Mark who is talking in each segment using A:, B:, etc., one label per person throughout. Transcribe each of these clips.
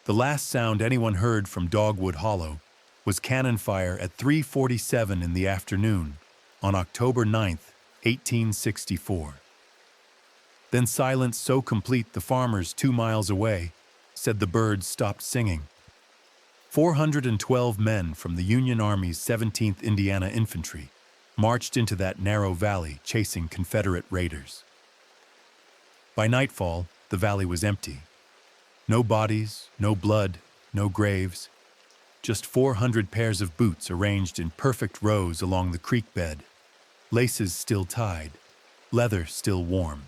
A: The last sound anyone heard from Dogwood Hollow was cannon fire at 3:47 in the afternoon on October 9th, 1864. Then silence so complete the farmers 2 miles away said the birds stopped singing. 412 men from the Union Army's 17th Indiana Infantry marched into that narrow valley chasing Confederate raiders. By nightfall, the valley was empty. No bodies, no blood, no graves. Just 400 pairs of boots arranged in perfect rows along the creek bed, laces still tied, leather still warm.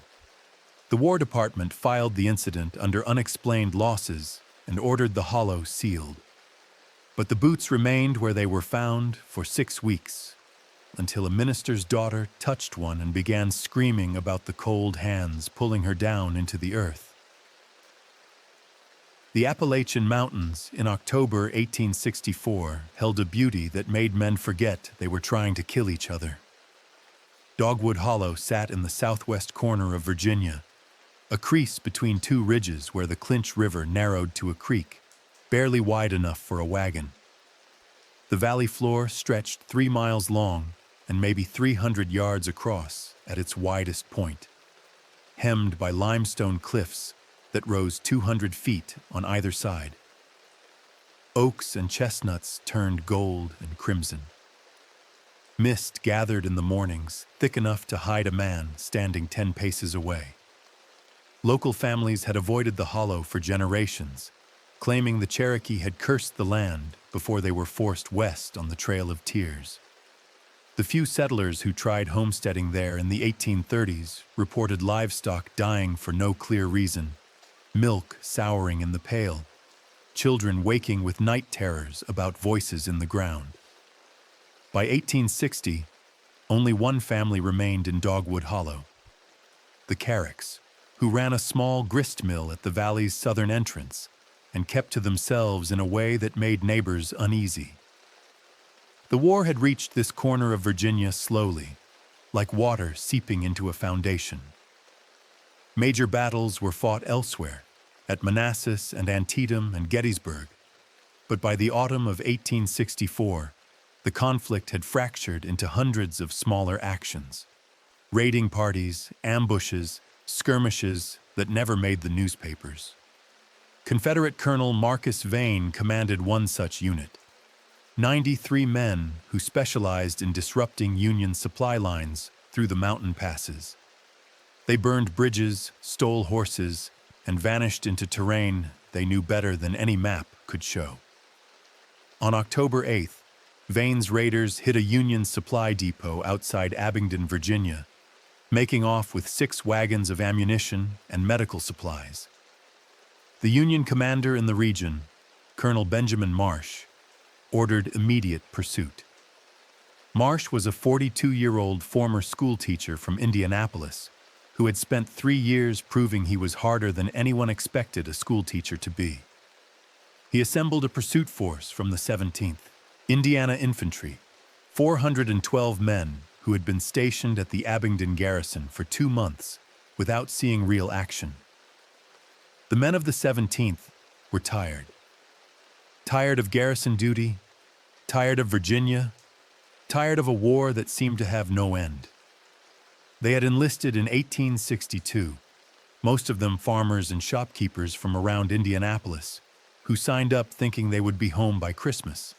A: The War Department filed the incident under unexplained losses and ordered the hollow sealed. But the boots remained where they were found for 6 weeks, until a minister's daughter touched one and began screaming about the cold hands pulling her down into the earth. The Appalachian Mountains in October 1864 held a beauty that made men forget they were trying to kill each other. Dogwood Hollow sat in the southwest corner of Virginia, a crease between two ridges where the Clinch River narrowed to a creek, barely wide enough for a wagon. The valley floor stretched 3 miles long and maybe 300 yards across at its widest point, hemmed by limestone cliffs that rose 200 feet on either side. Oaks and chestnuts turned gold and crimson. Mist gathered in the mornings, thick enough to hide a man standing 10 paces away. Local families had avoided the hollow for generations, claiming the Cherokee had cursed the land before they were forced west on the Trail of Tears. The few settlers who tried homesteading there in the 1830s reported livestock dying for no clear reason, milk souring in the pail, children waking with night terrors about voices in the ground. By 1860, only one family remained in Dogwood Hollow, the Cherokees, who ran a small grist mill at the valley's southern entrance and kept to themselves in a way that made neighbors uneasy. The war had reached this corner of Virginia slowly, like water seeping into a foundation. Major battles were fought elsewhere, at Manassas and Antietam and Gettysburg, but by the autumn of 1864, the conflict had fractured into hundreds of smaller actions, raiding parties, ambushes, skirmishes that never made the newspapers. Confederate Colonel Marcus Vane commanded one such unit. 93 men who specialized in disrupting Union supply lines through the mountain passes. They burned bridges, stole horses, and vanished into terrain they knew better than any map could show. On October 8th, Vane's raiders hit a Union supply depot outside Abingdon, Virginia, making off with 6 wagons of ammunition and medical supplies. The Union commander in the region, Colonel Benjamin Marsh, ordered immediate pursuit. Marsh was a 42-year-old former schoolteacher from Indianapolis who had spent 3 years proving he was harder than anyone expected a schoolteacher to be. He assembled a pursuit force from the 17th Indiana Infantry, 412 men who had been stationed at the Abingdon garrison for 2 months without seeing real action. The men of the 17th were tired. Tired of garrison duty, tired of Virginia, tired of a war that seemed to have no end. They had enlisted in 1862, most of them farmers and shopkeepers from around Indianapolis, who signed up thinking they would be home by Christmas.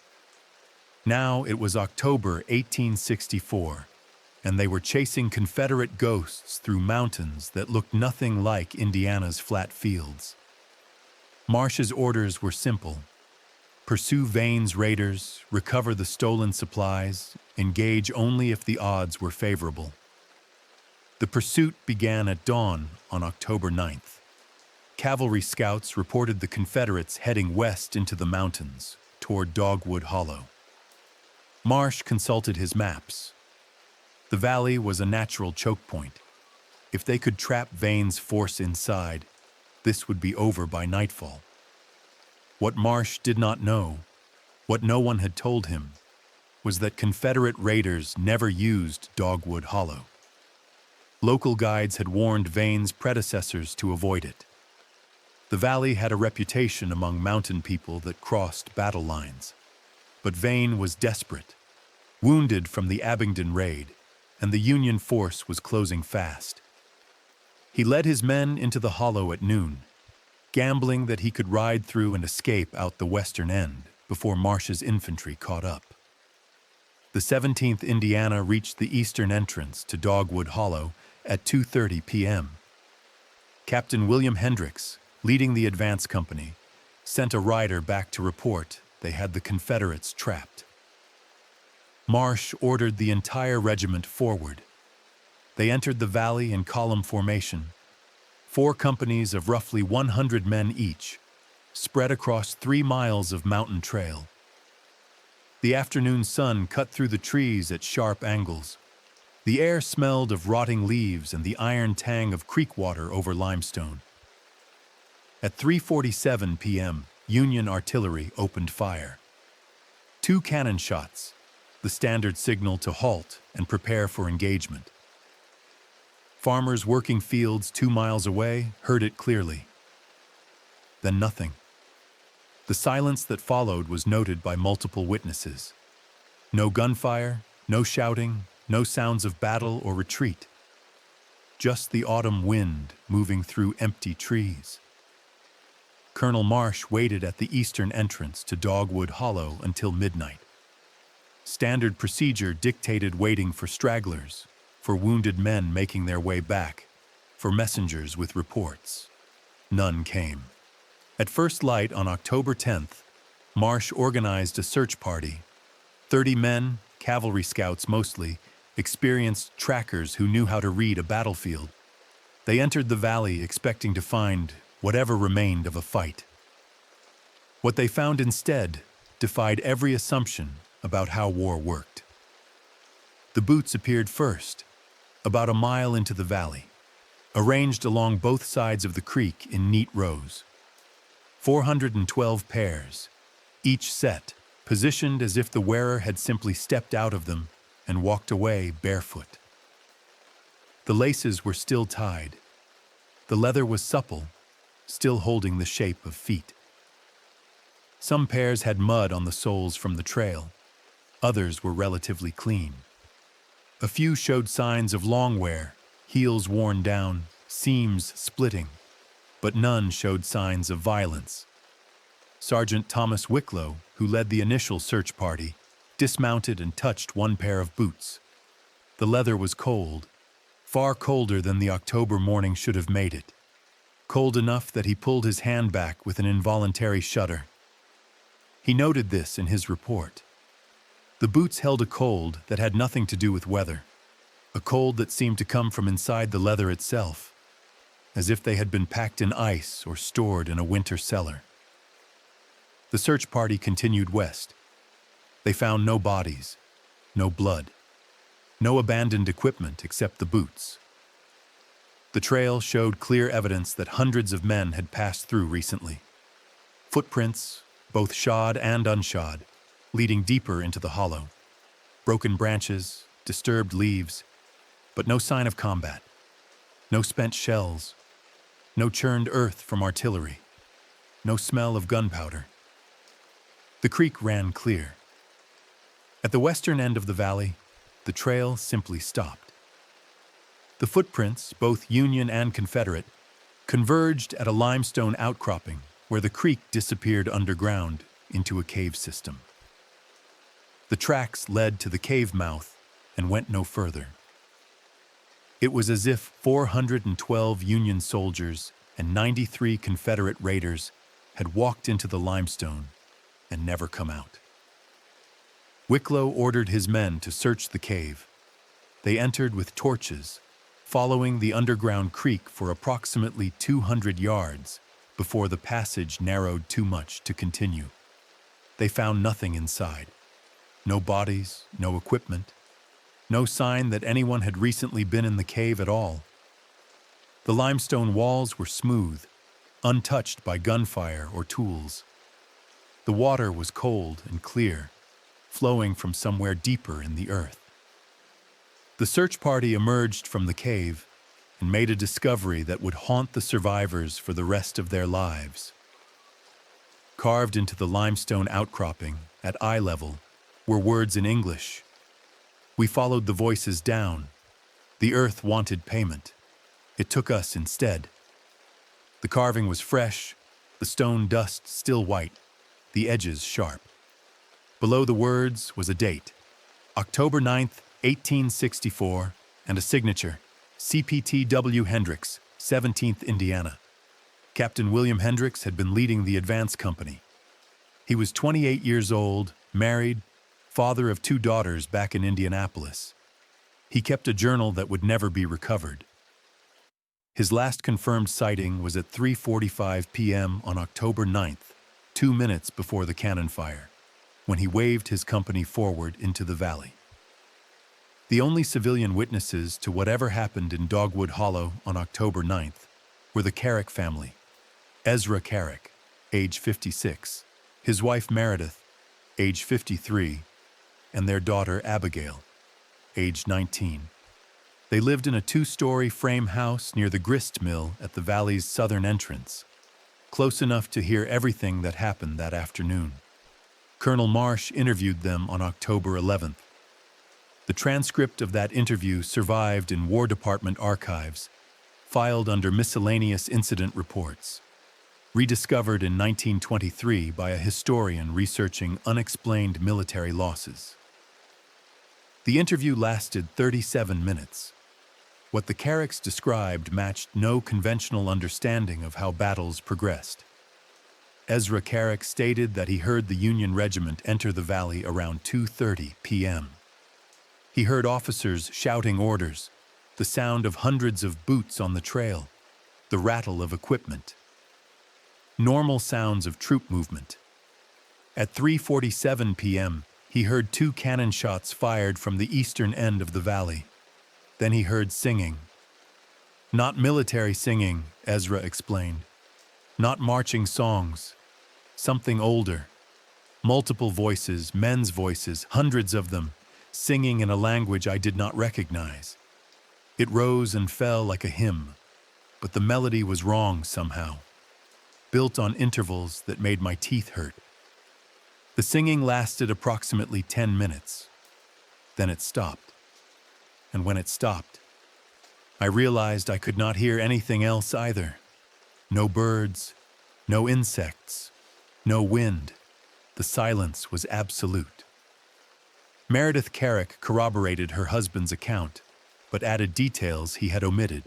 A: Now it was October 1864, and they were chasing Confederate ghosts through mountains that looked nothing like Indiana's flat fields. Marsh's orders were simple: pursue Vane's raiders, recover the stolen supplies, engage only if the odds were favorable. The pursuit began at dawn on October 9th. Cavalry scouts reported the Confederates heading west into the mountains, toward Dogwood Hollow. Marsh consulted his maps. The valley was a natural choke point. If they could trap Vane's force inside, this would be over by nightfall. What Marsh did not know, what no one had told him, was that Confederate raiders never used Dogwood Hollow. Local guides had warned Vane's predecessors to avoid it. The valley had a reputation among mountain people that crossed battle lines. But Vane was desperate, wounded from the Abingdon raid, and the Union force was closing fast. He led his men into the hollow at noon, gambling that he could ride through and escape out the western end before Marsh's infantry caught up. The 17th Indiana reached the eastern entrance to Dogwood Hollow at 2:30 p.m. Captain William Hendricks, leading the advance company, sent a rider back to report they had the Confederates trapped. Marsh ordered the entire regiment forward. They entered the valley in column formation, 4 companies of roughly 100 men each, spread across 3 miles of mountain trail. The afternoon sun cut through the trees at sharp angles. The air smelled of rotting leaves and the iron tang of creek water over limestone. At 3:47 p.m., Union artillery opened fire. 2 cannon shots, the standard signal to halt and prepare for engagement. Farmers working fields 2 miles away heard it clearly. Then nothing. The silence that followed was noted by multiple witnesses. No gunfire, no shouting, no sounds of battle or retreat. Just the autumn wind moving through empty trees. Colonel Marsh waited at the eastern entrance to Dogwood Hollow until midnight. Standard procedure dictated waiting for stragglers, for wounded men making their way back, for messengers with reports. None came. At first light on October 10th, Marsh organized a search party. 30 men, cavalry scouts mostly, experienced trackers who knew how to read a battlefield. They entered the valley expecting to find whatever remained of a fight. What they found instead defied every assumption about how war worked. The boots appeared first, about a mile into the valley, arranged along both sides of the creek in neat rows. 412 pairs, each set, positioned as if the wearer had simply stepped out of them and walked away barefoot. The laces were still tied. The leather was supple, still holding the shape of feet. Some pairs had mud on the soles from the trail. Others were relatively clean. A few showed signs of long wear, heels worn down, seams splitting, but none showed signs of violence. Sergeant Thomas Wicklow, who led the initial search party, dismounted and touched one pair of boots. The leather was cold, far colder than the October morning should have made it. Cold enough that he pulled his hand back with an involuntary shudder. He noted this in his report. The boots held a cold that had nothing to do with weather, a cold that seemed to come from inside the leather itself, as if they had been packed in ice or stored in a winter cellar. The search party continued west. They found no bodies, no blood, no abandoned equipment except the boots. The trail showed clear evidence that hundreds of men had passed through recently. Footprints, both shod and unshod, leading deeper into the hollow. Broken branches, disturbed leaves, but no sign of combat. No spent shells, no churned earth from artillery, no smell of gunpowder. The creek ran clear. At the western end of the valley, the trail simply stopped. The footprints, both Union and Confederate, converged at a limestone outcropping where the creek disappeared underground into a cave system. The tracks led to the cave mouth and went no further. It was as if 412 Union soldiers and 93 Confederate raiders had walked into the limestone and never come out. Wicklow ordered his men to search the cave. They entered with torches, following the underground creek for approximately 200 yards before the passage narrowed too much to continue. They found nothing inside. No bodies, no equipment, no sign that anyone had recently been in the cave at all. The limestone walls were smooth, untouched by gunfire or tools. The water was cold and clear, flowing from somewhere deeper in the earth. The search party emerged from the cave and made a discovery that would haunt the survivors for the rest of their lives. Carved into the limestone outcropping, at eye level, were words in English. We followed the voices down. The earth wanted payment. It took us instead. The carving was fresh, the stone dust still white, the edges sharp. Below the words was a date, October 9th, 1864, and a signature, CPTW Hendricks, 17th Indiana. Captain William Hendricks had been leading the advance company. He was 28 years old, married, father of 2 daughters back in Indianapolis. He kept a journal that would never be recovered. His last confirmed sighting was at 3:45 p.m. on October 9th, 2 minutes before the cannon fire, when he waved his company forward into the valley. The only civilian witnesses to whatever happened in Dogwood Hollow on October 9th were the Carrick family. Ezra Carrick, age 56, his wife Meredith, age 53, and their daughter Abigail, age 19. They lived in a 2-story frame house near the grist mill at the valley's southern entrance, close enough to hear everything that happened that afternoon. Colonel Marsh interviewed them on October 11th. The transcript of that interview survived in War Department archives, filed under miscellaneous incident reports, rediscovered in 1923 by a historian researching unexplained military losses. The interview lasted 37 minutes. What the Carricks described matched no conventional understanding of how battles progressed. Ezra Carrick stated that he heard the Union regiment enter the valley around 2:30 p.m. He heard officers shouting orders, the sound of hundreds of boots on the trail, the rattle of equipment. Normal sounds of troop movement. At 3:47 p.m., he heard 2 cannon shots fired from the eastern end of the valley. Then he heard singing. Not military singing, Ezra explained. Not marching songs. Something older. Multiple voices, men's voices, hundreds of them, singing in a language I did not recognize. It rose and fell like a hymn, but the melody was wrong somehow, built on intervals that made my teeth hurt. The singing lasted approximately 10 minutes. Then it stopped. And when it stopped, I realized I could not hear anything else either. No birds, no insects, no wind. The silence was absolute. Meredith Carrick corroborated her husband's account, but added details he had omitted.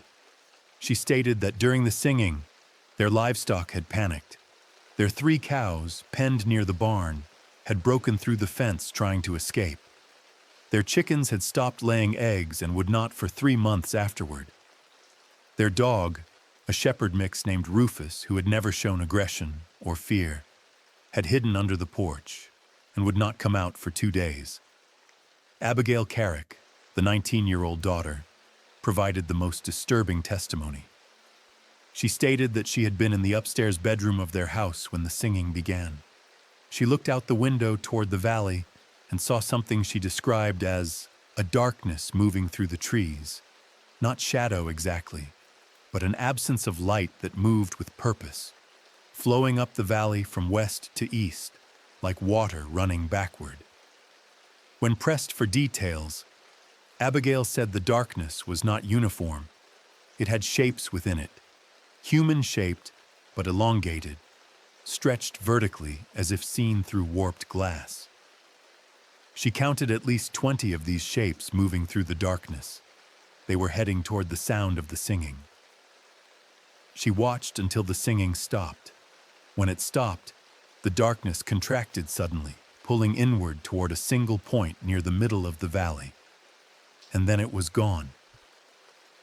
A: She stated that during the singing, their livestock had panicked. Their 3 cows, penned near the barn, had broken through the fence trying to escape. Their chickens had stopped laying eggs and would not for 3 months afterward. Their dog, a shepherd mix named Rufus, who had never shown aggression or fear, had hidden under the porch and would not come out for 2 days. Abigail Carrick, the 19-year-old daughter, provided the most disturbing testimony. She stated that she had been in the upstairs bedroom of their house when the singing began. She looked out the window toward the valley and saw something she described as a darkness moving through the trees. Not shadow exactly, but an absence of light that moved with purpose, flowing up the valley from west to east, like water running backward. When pressed for details, Abigail said the darkness was not uniform. It had shapes within it, human-shaped but elongated, stretched vertically as if seen through warped glass. She counted at least 20 of these shapes moving through the darkness. They were heading toward the sound of the singing. She watched until the singing stopped. When it stopped, the darkness contracted suddenly, pulling inward toward a single point near the middle of the valley. And then it was gone.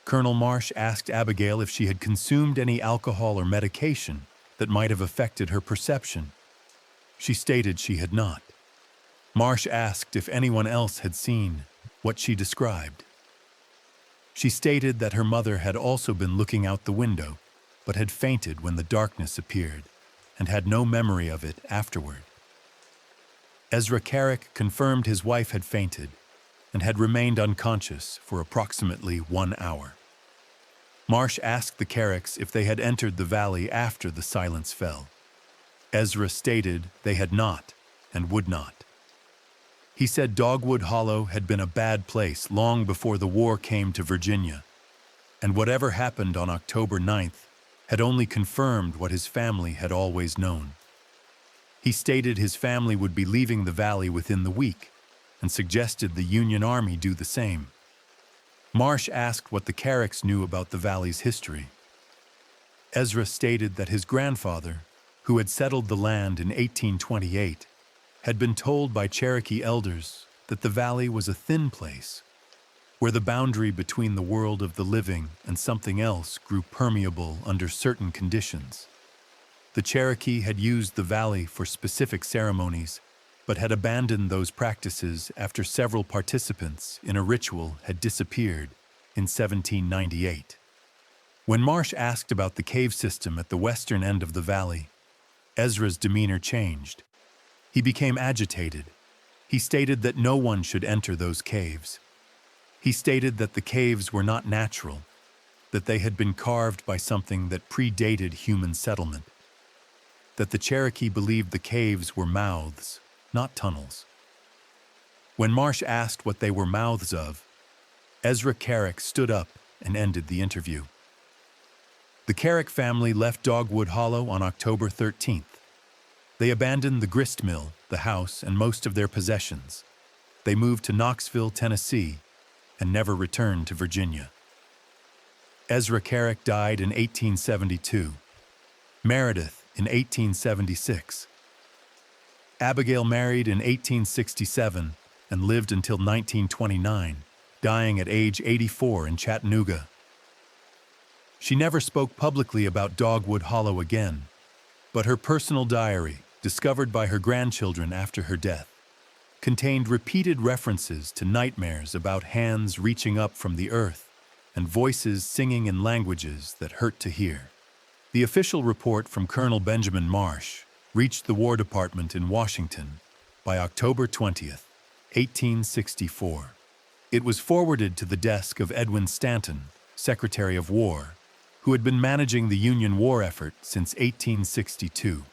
A: Colonel Marsh asked Abigail if she had consumed any alcohol or medication that might have affected her perception. She stated she had not. Marsh asked if anyone else had seen what she described. She stated that her mother had also been looking out the window, but had fainted when the darkness appeared, and had no memory of it afterward. Ezra Carrick confirmed his wife had fainted and had remained unconscious for approximately 1 hour. Marsh asked the Cherokees if they had entered the valley after the silence fell. Ezra stated they had not and would not. He said Dogwood Hollow had been a bad place long before the war came to Virginia, and whatever happened on October 9th had only confirmed what his family had always known. He stated his family would be leaving the valley within the week and suggested the Union Army do the same. Marsh asked what the Cherokees knew about the valley's history. Ezra stated that his grandfather, who had settled the land in 1828, had been told by Cherokee elders that the valley was a thin place, where the boundary between the world of the living and something else grew permeable under certain conditions. The Cherokee had used the valley for specific ceremonies, but had abandoned those practices after several participants in a ritual had disappeared in 1798. When Marsh asked about the cave system at the western end of the valley, Ezra's demeanor changed. He became agitated. He stated that no one should enter those caves. He stated that the caves were not natural, that they had been carved by something that predated human settlement, that the Cherokee believed the caves were mouths, not tunnels. When Marsh asked what they were mouths of, Ezra Cherokee stood up and ended the interview. The Cherokee family left Dogwood Hollow on October 13th. They abandoned the grist mill, the house, and most of their possessions. They moved to Knoxville, Tennessee, and never returned to Virginia. Ezra Cherokee died in 1872. Meredith in 1876. Abigail married in 1867 and lived until 1929, dying at age 84 in Chattanooga. She never spoke publicly about Dogwood Hollow again, but her personal diary, discovered by her grandchildren after her death, contained repeated references to nightmares about hands reaching up from the earth and voices singing in languages that hurt to hear. The official report from Colonel Benjamin Marsh reached the War Department in Washington by October 20th, 1864. It was forwarded to the desk of Edwin Stanton, Secretary of War, who had been managing the Union war effort since 1862.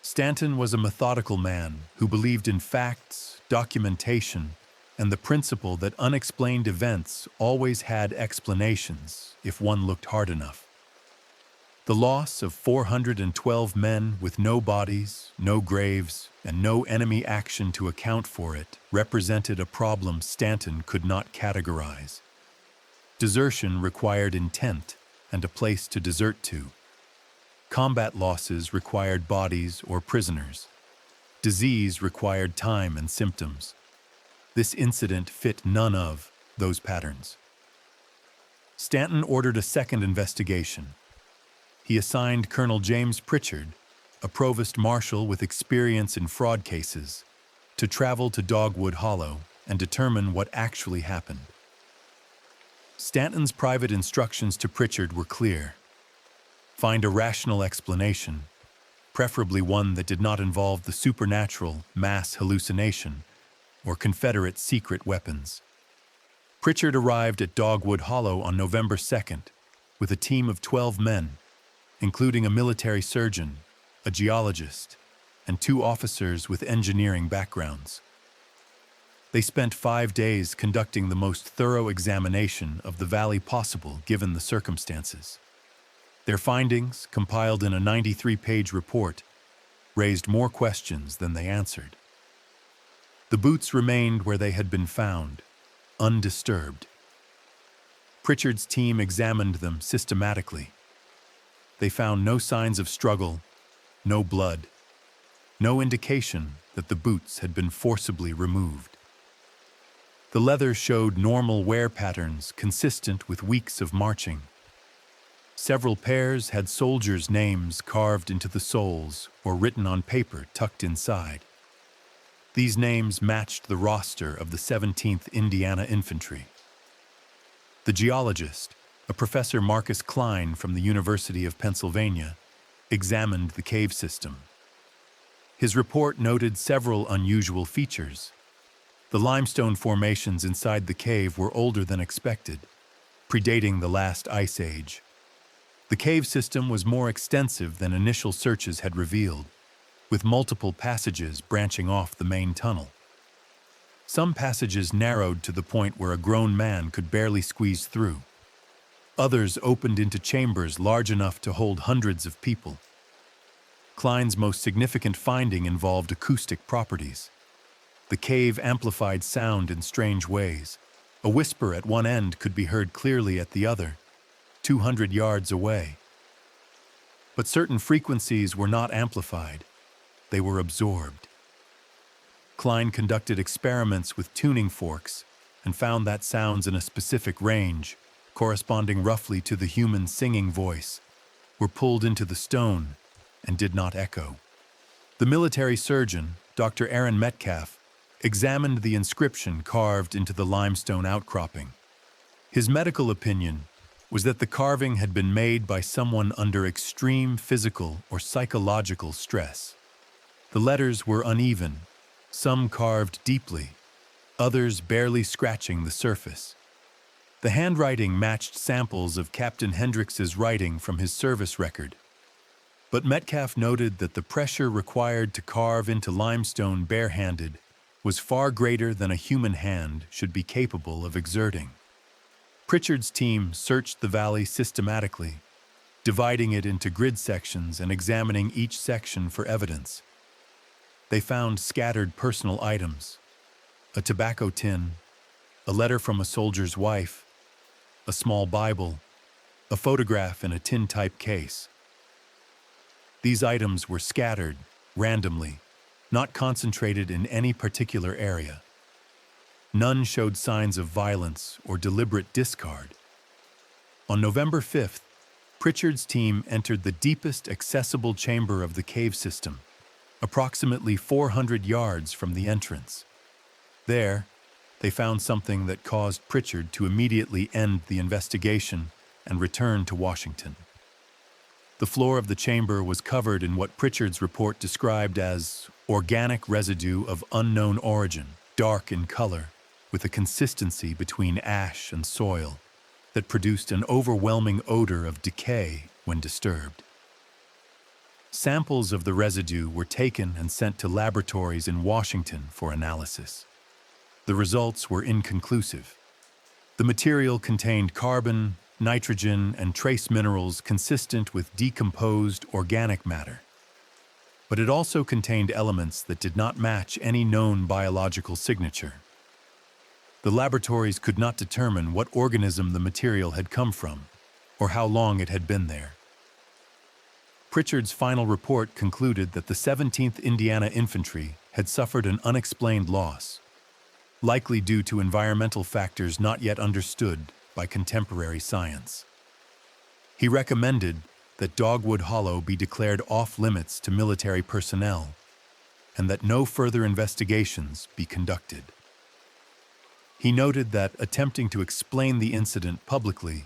A: Stanton was a methodical man who believed in facts, documentation, and the principle that unexplained events always had explanations if one looked hard enough. The loss of 412 men with no bodies, no graves, and no enemy action to account for it represented a problem Stanton could not categorize. Desertion required intent and a place to desert to. Combat losses required bodies or prisoners. Disease required time and symptoms. This incident fit none of those patterns. Stanton ordered a second investigation. He assigned Colonel James Pritchard, a provost marshal with experience in fraud cases, to travel to Dogwood Hollow and determine what actually happened. Stanton's private instructions to Pritchard were clear. Find a rational explanation, preferably one that did not involve the supernatural mass hallucination or Confederate secret weapons. Pritchard arrived at Dogwood Hollow on November 2nd with a team of 12 men, including a military surgeon, a geologist, and 2 officers with engineering backgrounds. They spent 5 days conducting the most thorough examination of the valley possible given the circumstances. Their findings, compiled in a 93-page report, raised more questions than they answered. The boots remained where they had been found, undisturbed. Pritchard's team examined them systematically. They found no signs of struggle, no blood, no indication that the boots had been forcibly removed. The leather showed normal wear patterns consistent with weeks of marching. Several pairs had soldiers' names carved into the soles or written on paper tucked inside. These names matched the roster of the 17th Indiana Infantry. The geologist, a Professor Marcus Klein from the University of Pennsylvania, examined the cave system. His report noted several unusual features. The limestone formations inside the cave were older than expected. predating the last ice age. The cave system was more extensive than initial searches had revealed, with multiple passages branching off the main tunnel. Some passages narrowed to the point where a grown man could barely squeeze through. Others opened into chambers large enough to hold hundreds of people. Klein's most significant finding involved acoustic properties. The cave amplified sound in strange ways. A whisper at one end could be heard clearly at the other, 200 yards away. But certain frequencies were not amplified. They were absorbed. Klein conducted experiments with tuning forks and found that sounds in a specific range, corresponding roughly to the human singing voice, were pulled into the stone and did not echo. The military surgeon, Dr. Aaron Metcalf, examined the inscription carved into the limestone outcropping. His medical opinion was that the carving had been made by someone under extreme physical or psychological stress. The letters were uneven, some carved deeply, others barely scratching the surface. The handwriting matched samples of Captain Hendrix's writing from his service record. But Metcalf noted that the pressure required to carve into limestone barehanded was far greater than a human hand should be capable of exerting. Pritchard's team searched the valley systematically, dividing it into grid sections and examining each section for evidence. They found scattered personal items, a tobacco tin, a letter from a soldier's wife, a small Bible, a photograph in a tin-type case. These items were scattered, randomly, not concentrated in any particular area. None showed signs of violence or deliberate discard. On November 5th, Pritchard's team entered the deepest accessible chamber of the cave system, approximately 400 yards from the entrance. There, they found something that caused Pritchard to immediately end the investigation and return to Washington. The floor of the chamber was covered in what Pritchard's report described as organic residue of unknown origin, dark in color, with a consistency between ash and soil that produced an overwhelming odor of decay when disturbed. Samples of the residue were taken and sent to laboratories in Washington for analysis. The results were inconclusive. The material contained carbon, nitrogen, and trace minerals consistent with decomposed organic matter. But it also contained elements that did not match any known biological signature. The laboratories could not determine what organism the material had come from, or how long it had been there. Pritchard's final report concluded that the 17th Indiana Infantry had suffered an unexplained loss, likely due to environmental factors not yet understood by contemporary science. He recommended that Dogwood Hollow be declared off-limits to military personnel, and that no further investigations be conducted. He noted that attempting to explain the incident publicly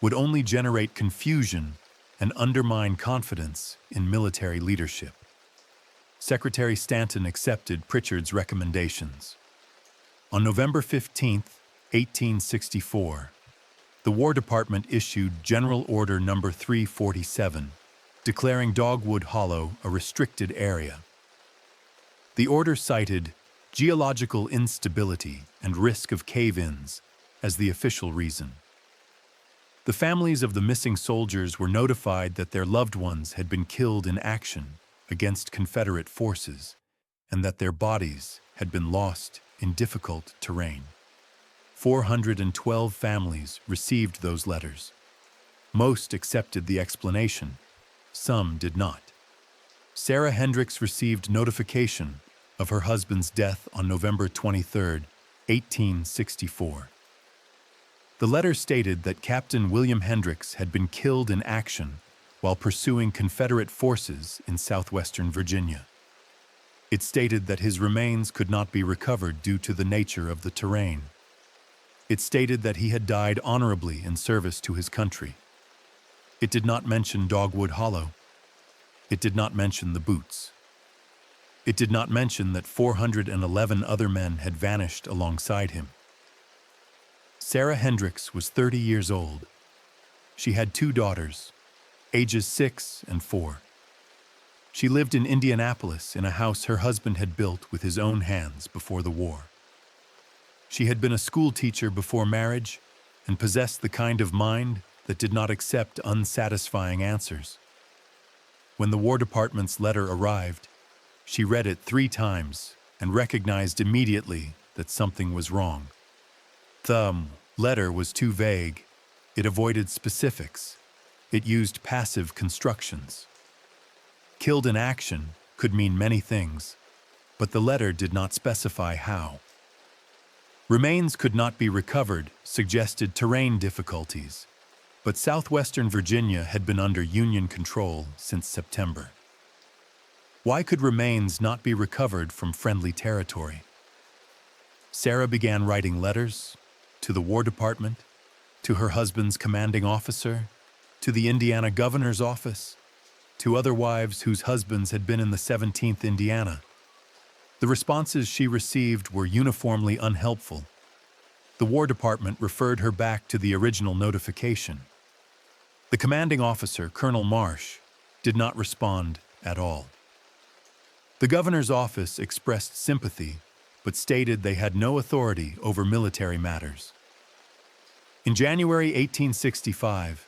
A: would only generate confusion and undermine confidence in military leadership. Secretary Stanton accepted Pritchard's recommendations. On November 15, 1864, the War Department issued General Order No. 347, declaring Dogwood Hollow a restricted area. The order cited geological instability and risk of cave-ins as the official reason. The families of the missing soldiers were notified that their loved ones had been killed in action against Confederate forces and that their bodies had been lost in difficult terrain. 412 families received those letters. Most accepted the explanation, some did not. Sarah Hendrix received notification of her husband's death on November 23, 1864. The letter stated that Captain William Hendrix had been killed in action while pursuing Confederate forces in southwestern Virginia. It stated that his remains could not be recovered due to the nature of the terrain. It stated that he had died honorably in service to his country. It did not mention Dogwood Hollow. It did not mention the boots. It did not mention that 411 other men had vanished alongside him. Sarah Hendricks was 30 years old. She had two daughters, ages 6 and 4. She lived in Indianapolis in a house her husband had built with his own hands before the war. She had been a school teacher before marriage and possessed the kind of mind that did not accept unsatisfying answers. When the War Department's letter arrived, she read it 3 times and recognized immediately that something was wrong. The letter was too vague. It avoided specifics. It used passive constructions. Killed in action could mean many things, but the letter did not specify how. Remains could not be recovered suggested terrain difficulties, but southwestern Virginia had been under Union control since September. Why could remains not be recovered from friendly territory? Sarah began writing letters to the War Department, to her husband's commanding officer, to the Indiana governor's office, to other wives whose husbands had been in the 17th Indiana. The responses she received were uniformly unhelpful. The War Department referred her back to the original notification. The commanding officer, Colonel Marsh, did not respond at all. The governor's office expressed sympathy, but stated they had no authority over military matters. In January 1865,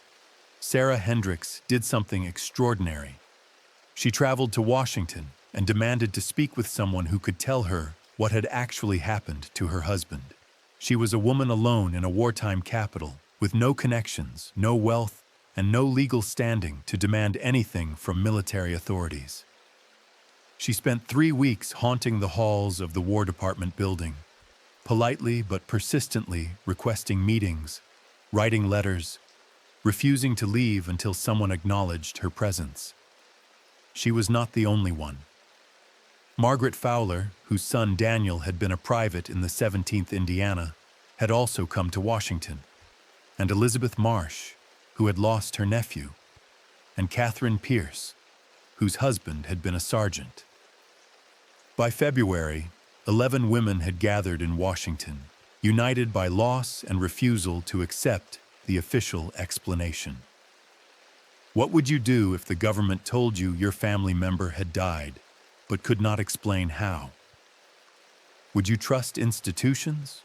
A: Sarah Hendricks did something extraordinary. She traveled to Washington and demanded to speak with someone who could tell her what had actually happened to her husband. She was a woman alone in a wartime capital, with no connections, no wealth, and no legal standing to demand anything from military authorities. She spent 3 weeks haunting the halls of the War Department building, politely but persistently requesting meetings, writing letters, refusing to leave until someone acknowledged her presence. She was not the only one. Margaret Fowler, whose son Daniel had been a private in the 17th Indiana, had also come to Washington, and Elizabeth Marsh, who had lost her nephew, and Catherine Pierce, whose husband had been a sergeant. By February, 11 women had gathered in Washington, united by loss and refusal to accept the official explanation. What would you do if the government told you your family member had died, but could not explain how? Would you trust institutions,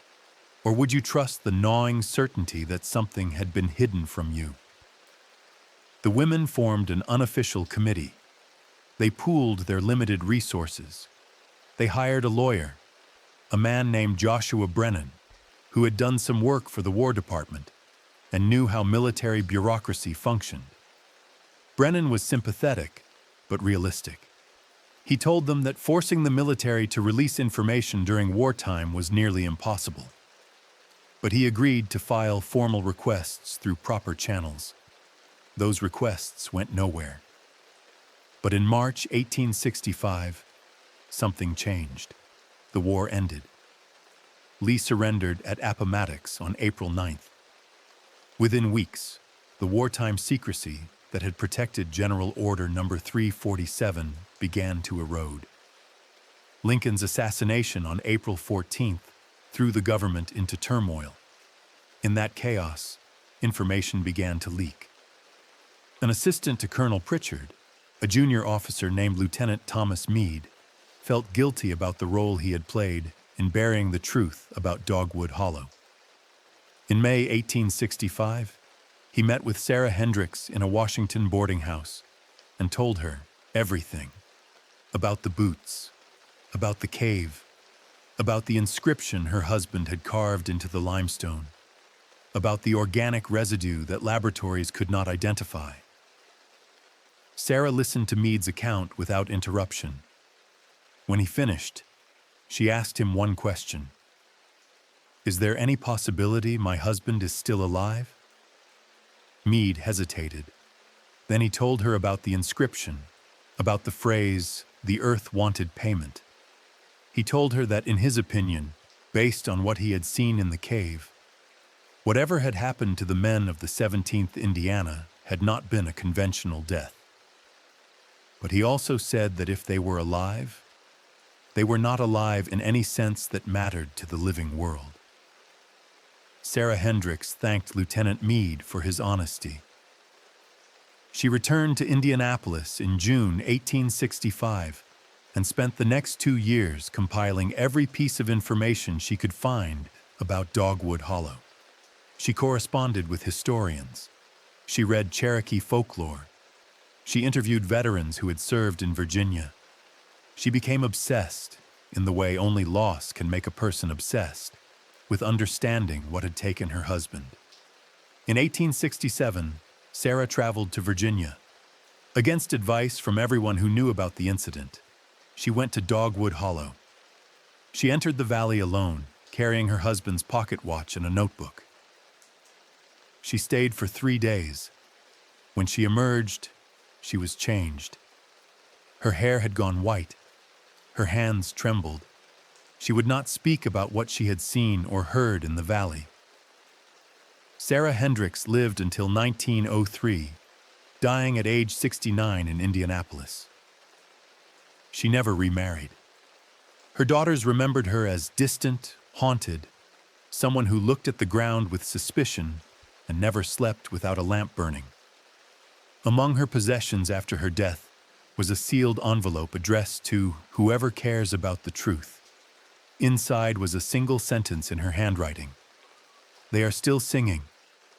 A: or would you trust the gnawing certainty that something had been hidden from you? The women formed an unofficial committee. They pooled their limited resources. They hired a lawyer, a man named Joshua Brennan, who had done some work for the War Department and knew how military bureaucracy functioned. Brennan was sympathetic, but realistic. He told them that forcing the military to release information during wartime was nearly impossible. But he agreed to file formal requests through proper channels. Those requests went nowhere. But in March 1865, something changed. The war ended. Lee surrendered at Appomattox on April 9th. Within weeks, the wartime secrecy that had protected General Order No. 347 began to erode. Lincoln's assassination on April 14th threw the government into turmoil. In that chaos, information began to leak. An assistant to Colonel Pritchard, a junior officer named Lieutenant Thomas Meade, felt guilty about the role he had played in burying the truth about Dogwood Hollow. In May 1865, he met with Sarah Hendricks in a Washington boarding house and told her everything about the boots, about the cave, about the inscription her husband had carved into the limestone, about the organic residue that laboratories could not identify. Sarah listened to Meade's account without interruption. When he finished, she asked him one question. "Is there any possibility my husband is still alive?" Meade hesitated. Then he told her about the inscription, about the phrase, "The earth wanted payment." He told her that in his opinion, based on what he had seen in the cave, whatever had happened to the men of the 17th Indiana had not been a conventional death. But he also said that if they were alive, they were not alive in any sense that mattered to the living world. Sarah Hendricks thanked Lieutenant Meade for his honesty. She returned to Indianapolis in June 1865 and spent the next 2 years compiling every piece of information she could find about Dogwood Hollow. She corresponded with historians. She read Cherokee folklore. She interviewed veterans who had served in Virginia. She became obsessed, in the way only loss can make a person obsessed, with understanding what had taken her husband. In 1867, Sarah traveled to Virginia. Against advice from everyone who knew about the incident, she went to Dogwood Hollow. She entered the valley alone, carrying her husband's pocket watch and a notebook. She stayed for 3 days. When she emerged, she was changed. Her hair had gone white. Her hands trembled. She would not speak about what she had seen or heard in the valley. Sarah Hendricks lived until 1903, dying at age 69 in Indianapolis. She never remarried. Her daughters remembered her as distant, haunted, someone who looked at the ground with suspicion and never slept without a lamp burning. Among her possessions after her death was a sealed envelope addressed to whoever cares about the truth. Inside was a single sentence in her handwriting. They are still singing,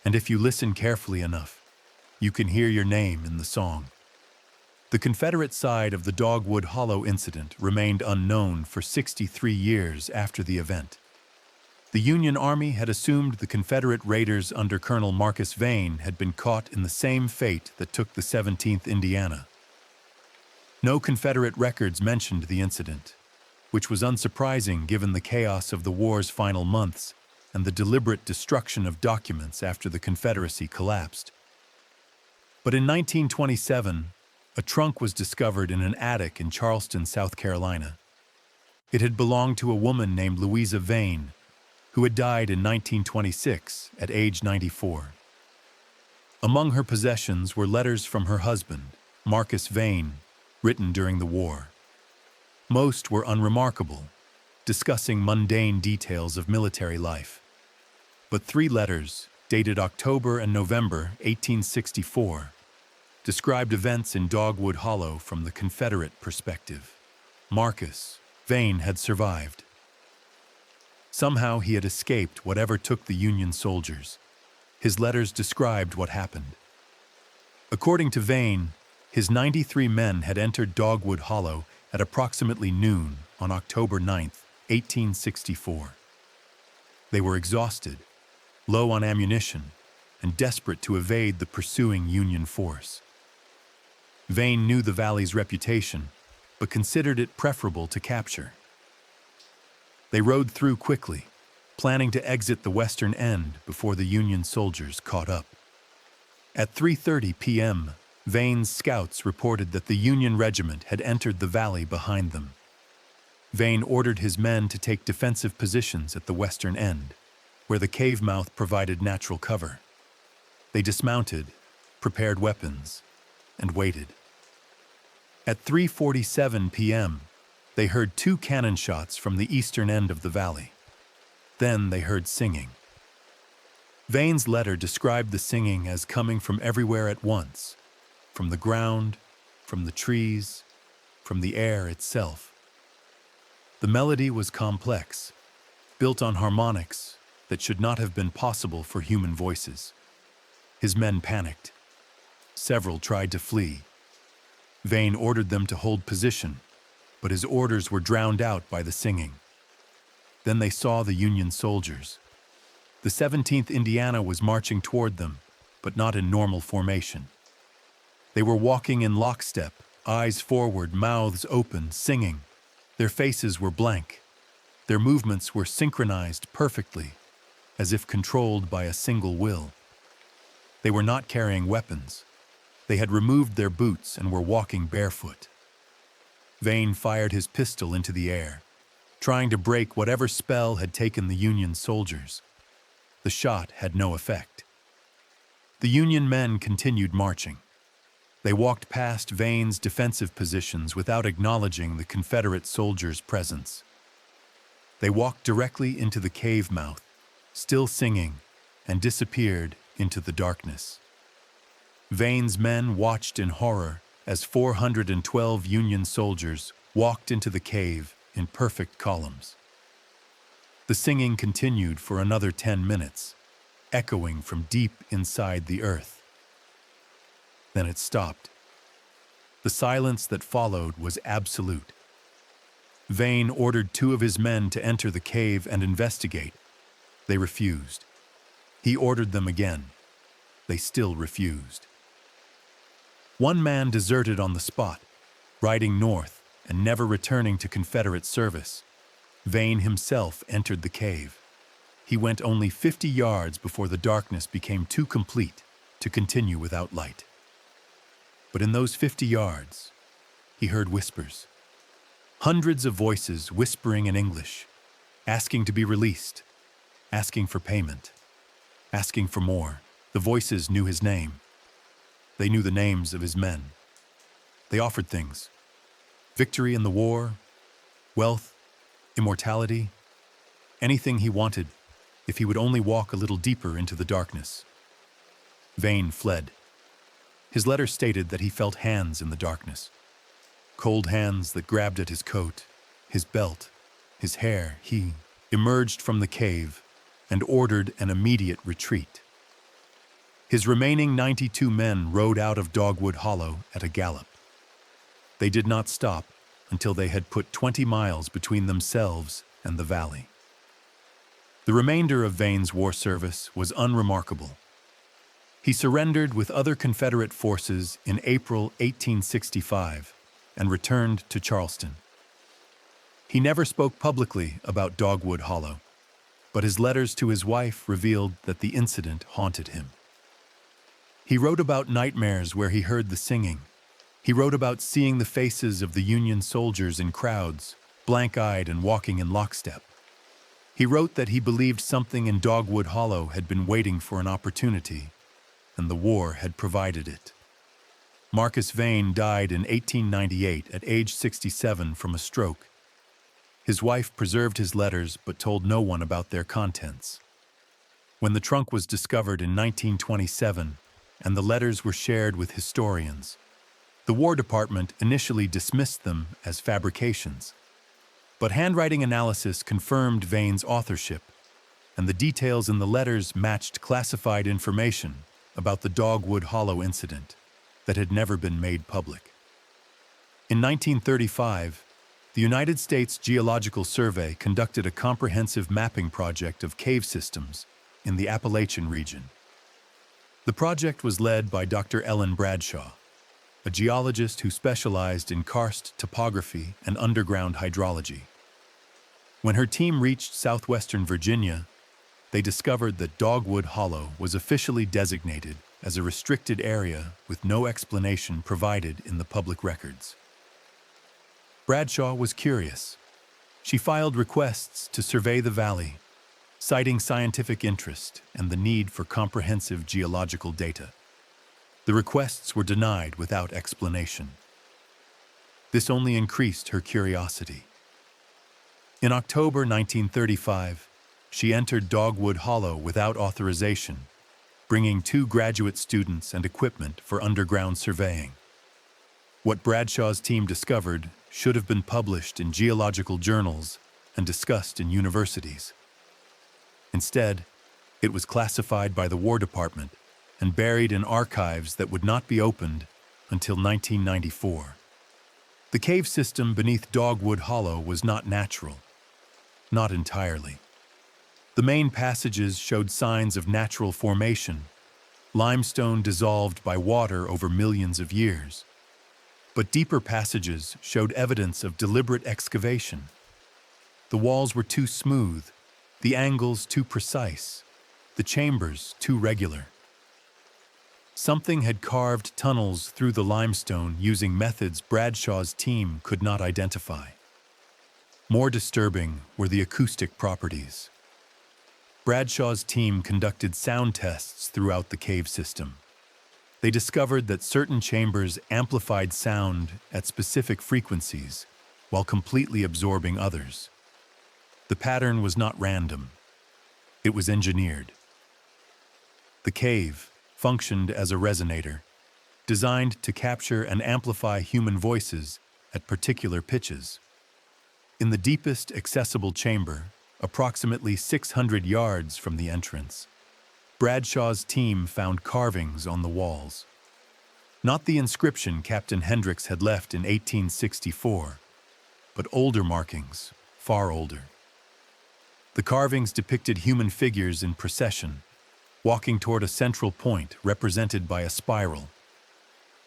A: and if you listen carefully enough, you can hear your name in the song. The Confederate side of the Dogwood Hollow incident remained unknown for 63 years after the event. The Union Army had assumed the Confederate raiders under Colonel Marcus Vane had been caught in the same fate that took the 17th Indiana. No Confederate records mentioned the incident, which was unsurprising given the chaos of the war's final months and the deliberate destruction of documents after the Confederacy collapsed. But in 1927, a trunk was discovered in an attic in Charleston, South Carolina. It had belonged to a woman named Louisa Vane, who had died in 1926 at age 94. Among her possessions were letters from her husband, Marcus Vane, written during the war. Most were unremarkable, discussing mundane details of military life. But 3 letters, dated October and November 1864, described events in Dogwood Hollow from the Confederate perspective. Marcus Vane had survived. Somehow he had escaped whatever took the Union soldiers. His letters described what happened. According to Vane, his 93 men had entered Dogwood Hollow at approximately noon on October 9, 1864. They were exhausted, low on ammunition, and desperate to evade the pursuing Union force. Vane knew the valley's reputation, but considered it preferable to capture. They rode through quickly, planning to exit the western end before the Union soldiers caught up. At 3:30 p.m., Vane's scouts reported that the Union regiment had entered the valley behind them. Vane ordered his men to take defensive positions at the western end, where the cave mouth provided natural cover. They dismounted, prepared weapons, and waited. At 3:47 p.m., they heard 2 cannon shots from the eastern end of the valley. Then they heard singing. Vane's letter described the singing as coming from everywhere at once, from the ground, from the trees, from the air itself. The melody was complex, built on harmonics that should not have been possible for human voices. His men panicked. Several tried to flee. Vane ordered them to hold position, but his orders were drowned out by the singing. Then they saw the Union soldiers. The 17th Indiana was marching toward them, but not in normal formation. They were walking in lockstep, eyes forward, mouths open, singing. Their faces were blank. Their movements were synchronized perfectly, as if controlled by a single will. They were not carrying weapons. They had removed their boots and were walking barefoot. Vane fired his pistol into the air, trying to break whatever spell had taken the Union soldiers. The shot had no effect. The Union men continued marching. They walked past Vane's defensive positions without acknowledging the Confederate soldiers' presence. They walked directly into the cave mouth, still singing, and disappeared into the darkness. Vane's men watched in horror as 412 Union soldiers walked into the cave in perfect columns. The singing continued for another 10 minutes, echoing from deep inside the earth. Then it stopped. The silence that followed was absolute. Vane ordered 2 of his men to enter the cave and investigate. They refused. He ordered them again. They still refused. One man deserted on the spot, riding north and never returning to Confederate service. Vane himself entered the cave. He went only 50 yards before the darkness became too complete to continue without light. But in those 50 yards, he heard whispers. Hundreds of voices whispering in English, asking to be released, asking for payment, asking for more. The voices knew his name. They knew the names of his men. They offered things: victory in the war, wealth, immortality, anything he wanted if he would only walk a little deeper into the darkness. Vane fled. His letter stated that he felt hands in the darkness, cold hands that grabbed at his coat, his belt, his hair. He emerged from the cave and ordered an immediate retreat. His remaining 92 men rode out of Dogwood Hollow at a gallop. They did not stop until they had put 20 miles between themselves and the valley. The remainder of Vane's war service was unremarkable. He surrendered with other Confederate forces in April 1865 and returned to Charleston. He never spoke publicly about Dogwood Hollow, but his letters to his wife revealed that the incident haunted him. He wrote about nightmares where he heard the singing. He wrote about seeing the faces of the Union soldiers in crowds, blank-eyed and walking in lockstep. He wrote that he believed something in Dogwood Hollow had been waiting for an opportunity, and the war had provided it. Marcus Vane died in 1898 at age 67 from a stroke. His wife preserved his letters but told no one about their contents. When the trunk was discovered in 1927 and the letters were shared with historians, the War Department initially dismissed them as fabrications. But handwriting analysis confirmed Vane's authorship, and the details in the letters matched classified information about the Dogwood Hollow incident that had never been made public. In 1935, the United States Geological Survey conducted a comprehensive mapping project of cave systems in the Appalachian region. The project was led by Dr. Ellen Bradshaw, a geologist who specialized in karst topography and underground hydrology. When her team reached southwestern Virginia, they discovered that Dogwood Hollow was officially designated as a restricted area with no explanation provided in the public records. Bradshaw was curious. She filed requests to survey the valley, citing scientific interest and the need for comprehensive geological data. The requests were denied without explanation. This only increased her curiosity. In October 1935, she entered Dogwood Hollow without authorization, bringing 2 graduate students and equipment for underground surveying. What Bradshaw's team discovered should have been published in geological journals and discussed in universities. Instead, it was classified by the War Department and buried in archives that would not be opened until 1994. The cave system beneath Dogwood Hollow was not natural. Not entirely. The main passages showed signs of natural formation, limestone dissolved by water over millions of years. But deeper passages showed evidence of deliberate excavation. The walls were too smooth, the angles too precise, the chambers too regular. Something had carved tunnels through the limestone using methods Bradshaw's team could not identify. More disturbing were the acoustic properties. Bradshaw's team conducted sound tests throughout the cave system. They discovered that certain chambers amplified sound at specific frequencies while completely absorbing others. The pattern was not random. It was engineered. The cave functioned as a resonator, designed to capture and amplify human voices at particular pitches. In the deepest accessible chamber, approximately 600 yards from the entrance, Bradshaw's team found carvings on the walls. Not the inscription Captain Hendricks had left in 1864, but older markings, far older. The carvings depicted human figures in procession, walking toward a central point represented by a spiral.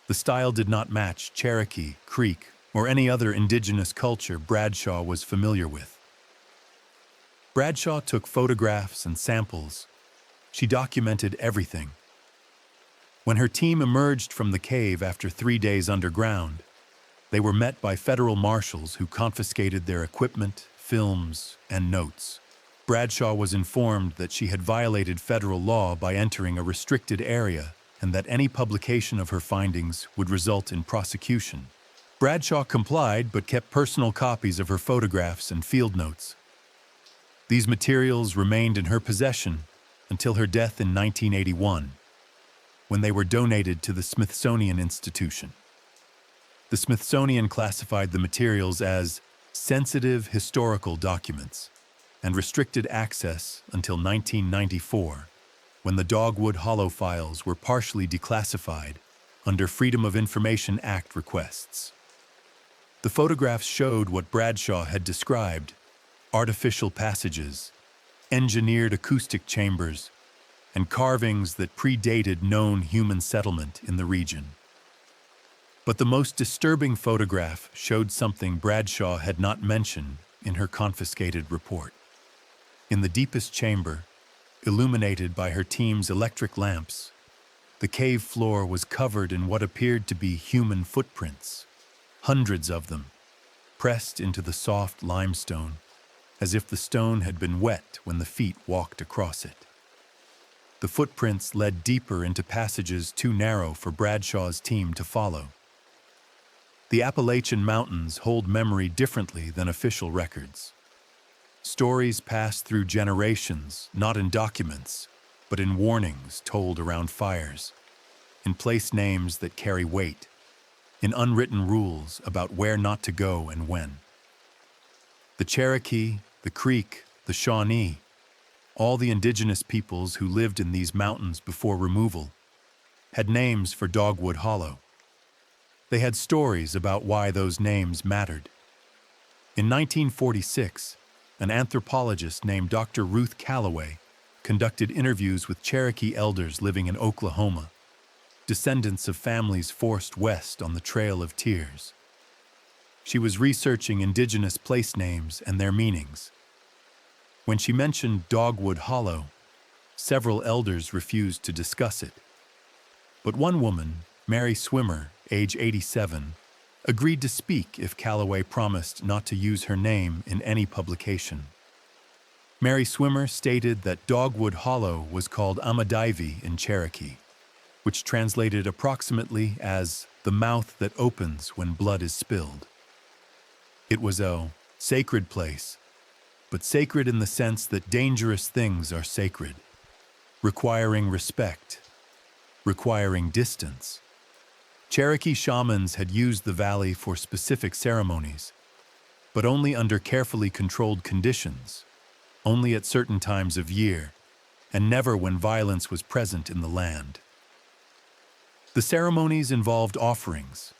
A: The style did not match Cherokee, Creek, or any other indigenous culture Bradshaw was familiar with. Bradshaw took photographs and samples. She documented everything. When her team emerged from the cave after 3 days underground, they were met by federal marshals who confiscated their equipment, films, and notes. Bradshaw was informed that she had violated federal law by entering a restricted area and that any publication of her findings would result in prosecution. Bradshaw complied but kept personal copies of her photographs and field notes. These materials remained in her possession until her death in 1981, when they were donated to the Smithsonian Institution. The Smithsonian classified the materials as sensitive historical documents and restricted access until 1994, when the Dogwood Hollow files were partially declassified under Freedom of Information Act requests. The photographs showed what Bradshaw had described: artificial passages, engineered acoustic chambers, and carvings that predated known human settlement in the region. But the most disturbing photograph showed something Bradshaw had not mentioned in her confiscated report. In the deepest chamber, illuminated by her team's electric lamps, the cave floor was covered in what appeared to be human footprints, hundreds of them, pressed into the soft limestone, as if the stone had been wet when the feet walked across it. The footprints led deeper into passages too narrow for Bradshaw's team to follow. The Appalachian Mountains hold memory differently than official records. Stories pass through generations, not in documents, but in warnings told around fires, in place names that carry weight, in unwritten rules about where not to go and when. The Cherokee, the Creek, the Shawnee, all the indigenous peoples who lived in these mountains before removal, had names for Dogwood Hollow. They had stories about why those names mattered. In 1946, an anthropologist named Dr. Ruth Calloway conducted interviews with Cherokee elders living in Oklahoma, descendants of families forced west on the Trail of Tears. She was researching indigenous place names and their meanings. When she mentioned Dogwood Hollow, several elders refused to discuss it. But one woman, Mary Swimmer, age 87, agreed to speak if Calloway promised not to use her name in any publication. Mary Swimmer stated that Dogwood Hollow was called Amadaivi in Cherokee, which translated approximately as the mouth that opens when blood is spilled. It was a sacred place, but sacred in the sense that dangerous things are sacred, requiring respect, requiring distance. Cherokee shamans had used the valley for specific ceremonies, but only under carefully controlled conditions, only at certain times of year, and never when violence was present in the land. The ceremonies involved offerings,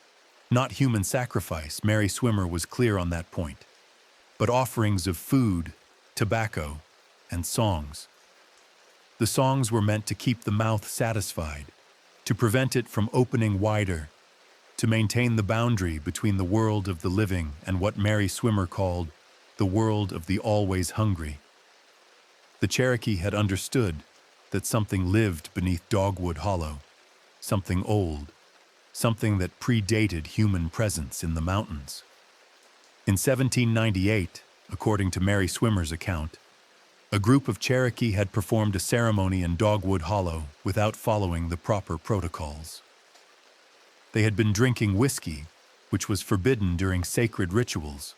A: not human sacrifice. Mary Swimmer was clear on that point, but offerings of food, tobacco, and songs. The songs were meant to keep the mouth satisfied, to prevent it from opening wider, to maintain the boundary between the world of the living and what Mary Swimmer called the world of the always hungry. The Cherokee had understood that something lived beneath Dogwood Hollow, something old, something that predated human presence in the mountains. In 1798, according to Mary Swimmer's account, a group of Cherokee had performed a ceremony in Dogwood Hollow without following the proper protocols. They had been drinking whiskey, which was forbidden during sacred rituals.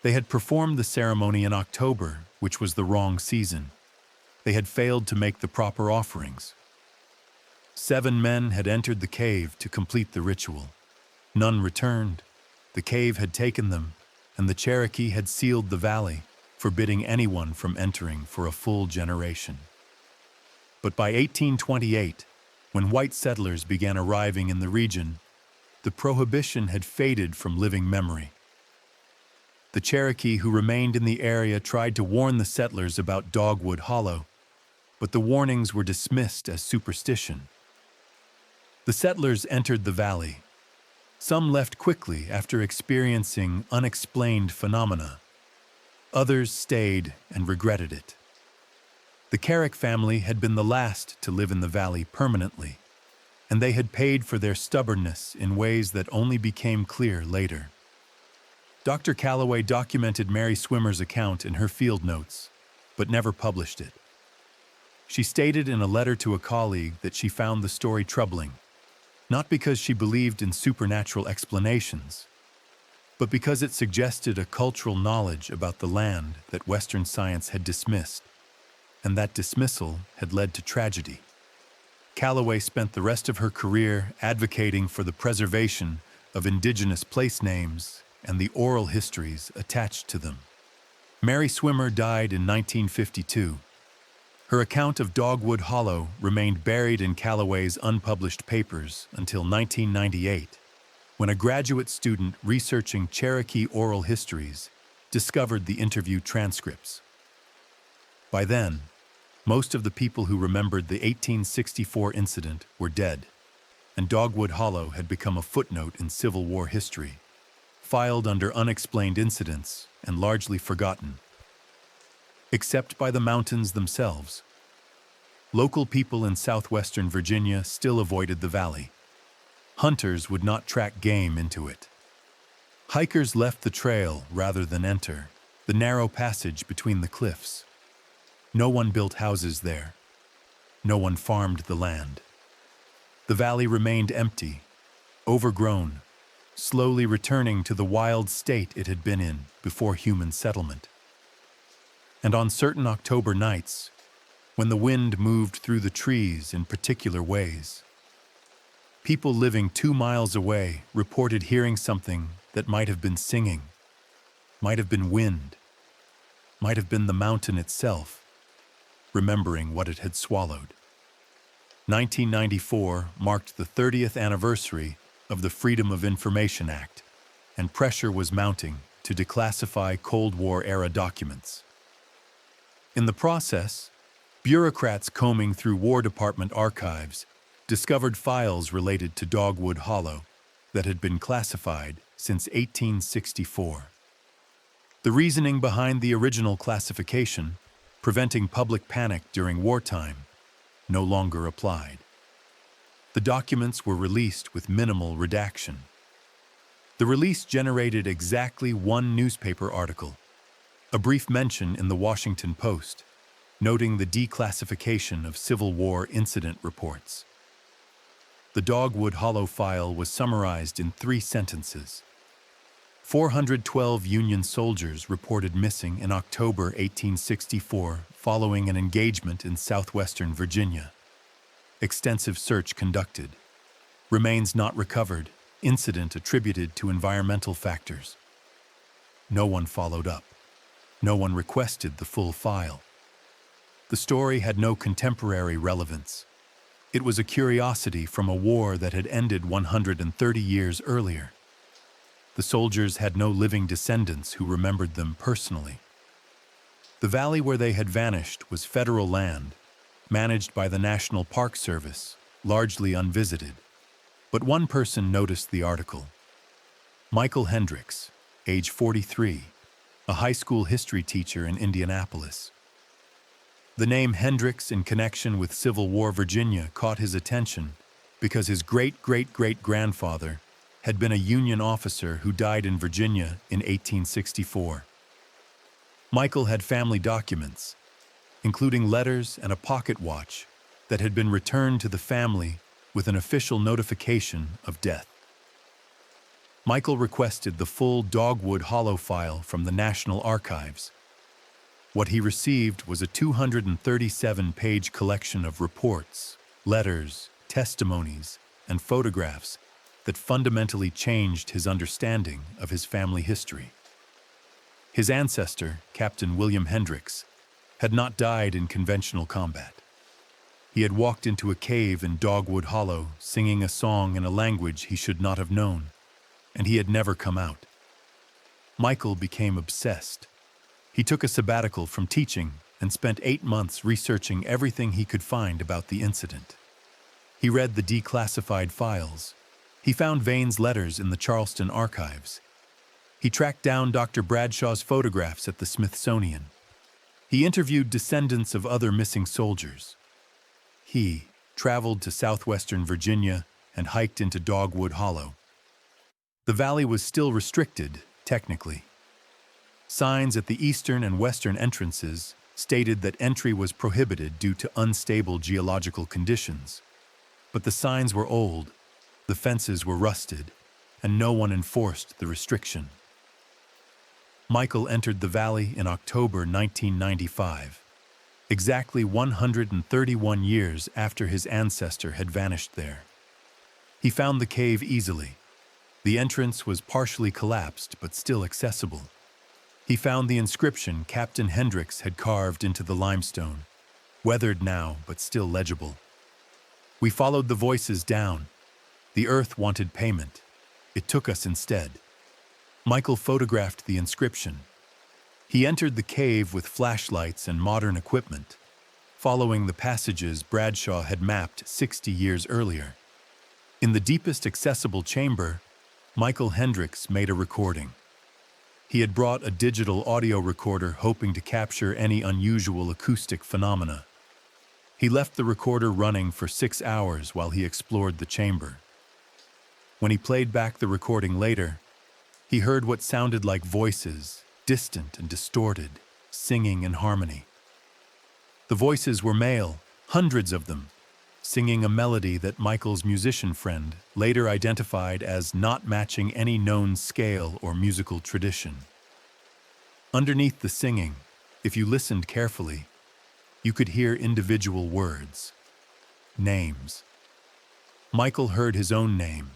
A: They had performed the ceremony in October, which was the wrong season. They had failed to make the proper offerings. 7 men had entered the cave to complete the ritual. None returned. The cave had taken them, and the Cherokee had sealed the valley, forbidding anyone from entering for a full generation. But by 1828, when white settlers began arriving in the region, the prohibition had faded from living memory. The Cherokee who remained in the area tried to warn the settlers about Dogwood Hollow, but the warnings were dismissed as superstition. The settlers entered the valley. Some left quickly after experiencing unexplained phenomena. Others stayed and regretted it. The Cherokee family had been the last to live in the valley permanently, and they had paid for their stubbornness in ways that only became clear later. Dr. Calloway documented Mary Swimmer's account in her field notes, but never published it. She stated in a letter to a colleague that she found the story troubling, not because she believed in supernatural explanations, but because it suggested a cultural knowledge about the land that Western science had dismissed, and that dismissal had led to tragedy. Calloway spent the rest of her career advocating for the preservation of indigenous place names and the oral histories attached to them. Mary Swimmer died in 1952. Her account of Dogwood Hollow remained buried in Calloway's unpublished papers until 1998, when a graduate student researching Cherokee oral histories discovered the interview transcripts. By then, most of the people who remembered the 1864 incident were dead, and Dogwood Hollow had become a footnote in Civil War history, filed under unexplained incidents and largely forgotten. Except by the mountains themselves. Local people in southwestern Virginia still avoided the valley. Hunters would not track game into it. Hikers left the trail rather than enter the narrow passage between the cliffs. No one built houses there. No one farmed the land. The valley remained empty, overgrown, slowly returning to the wild state it had been in before human settlement. And on certain October nights, when the wind moved through the trees in particular ways, people living 2 miles away reported hearing something that might have been singing, might have been wind, might have been the mountain itself, remembering what it had swallowed. 1994 marked the 30th anniversary of the Freedom of Information Act, and pressure was mounting to declassify Cold War-era documents. In the process, bureaucrats combing through War Department archives discovered files related to Dogwood Hollow that had been classified since 1864. The reasoning behind the original classification, preventing public panic during wartime, no longer applied. The documents were released with minimal redaction. The release generated exactly one newspaper article, a brief mention in the Washington Post, noting the declassification of Civil War incident reports. The Dogwood Hollow file was summarized in 3 sentences. 412 Union soldiers reported missing in October 1864 following an engagement in southwestern Virginia. Extensive search conducted. Remains not recovered. Incident attributed to environmental factors. No one followed up. No one requested the full file. The story had no contemporary relevance. It was a curiosity from a war that had ended 130 years earlier. The soldiers had no living descendants who remembered them personally. The valley where they had vanished was federal land, managed by the National Park Service, largely unvisited. But one person noticed the article. Michael Hendricks, age 43, a high school history teacher in Indianapolis. The name Hendricks in connection with Civil War Virginia caught his attention because his great-great-great-grandfather had been a Union officer who died in Virginia in 1864. Michael had family documents, including letters and a pocket watch that had been returned to the family with an official notification of death. Michael requested the full Dogwood Hollow file from the National Archives. What he received was a 237-page collection of reports, letters, testimonies, and photographs that fundamentally changed his understanding of his family history. His ancestor, Captain William Hendricks, had not died in conventional combat. He had walked into a cave in Dogwood Hollow singing a song in a language he should not have known, and he had never come out. Michael became obsessed. He took a sabbatical from teaching and spent 8 months researching everything he could find about the incident. He read the declassified files. He found Vane's letters in the Charleston archives. He tracked down Dr. Bradshaw's photographs at the Smithsonian. He interviewed descendants of other missing soldiers. He traveled to southwestern Virginia and hiked into Dogwood Hollow. The valley was still restricted, technically. Signs at the eastern and western entrances stated that entry was prohibited due to unstable geological conditions. But the signs were old, the fences were rusted, and no one enforced the restriction. Michael entered the valley in October 1995, exactly 131 years after his ancestor had vanished there. He found the cave easily. The entrance was partially collapsed but still accessible. He found the inscription Captain Hendricks had carved into the limestone, weathered now but still legible. We followed the voices down. The earth wanted payment. It took us instead. Michael photographed the inscription. He entered the cave with flashlights and modern equipment, following the passages Bradshaw had mapped 60 years earlier. In the deepest accessible chamber, Michael Hendricks made a recording. He had brought a digital audio recorder hoping to capture any unusual acoustic phenomena. He left the recorder running for 6 hours while he explored the chamber. When he played back the recording later, he heard what sounded like voices, distant and distorted, singing in harmony. The voices were male, hundreds of them, singing a melody that Michael's musician friend later identified as not matching any known scale or musical tradition. Underneath the singing, if you listened carefully, you could hear individual words, names. Michael heard his own name.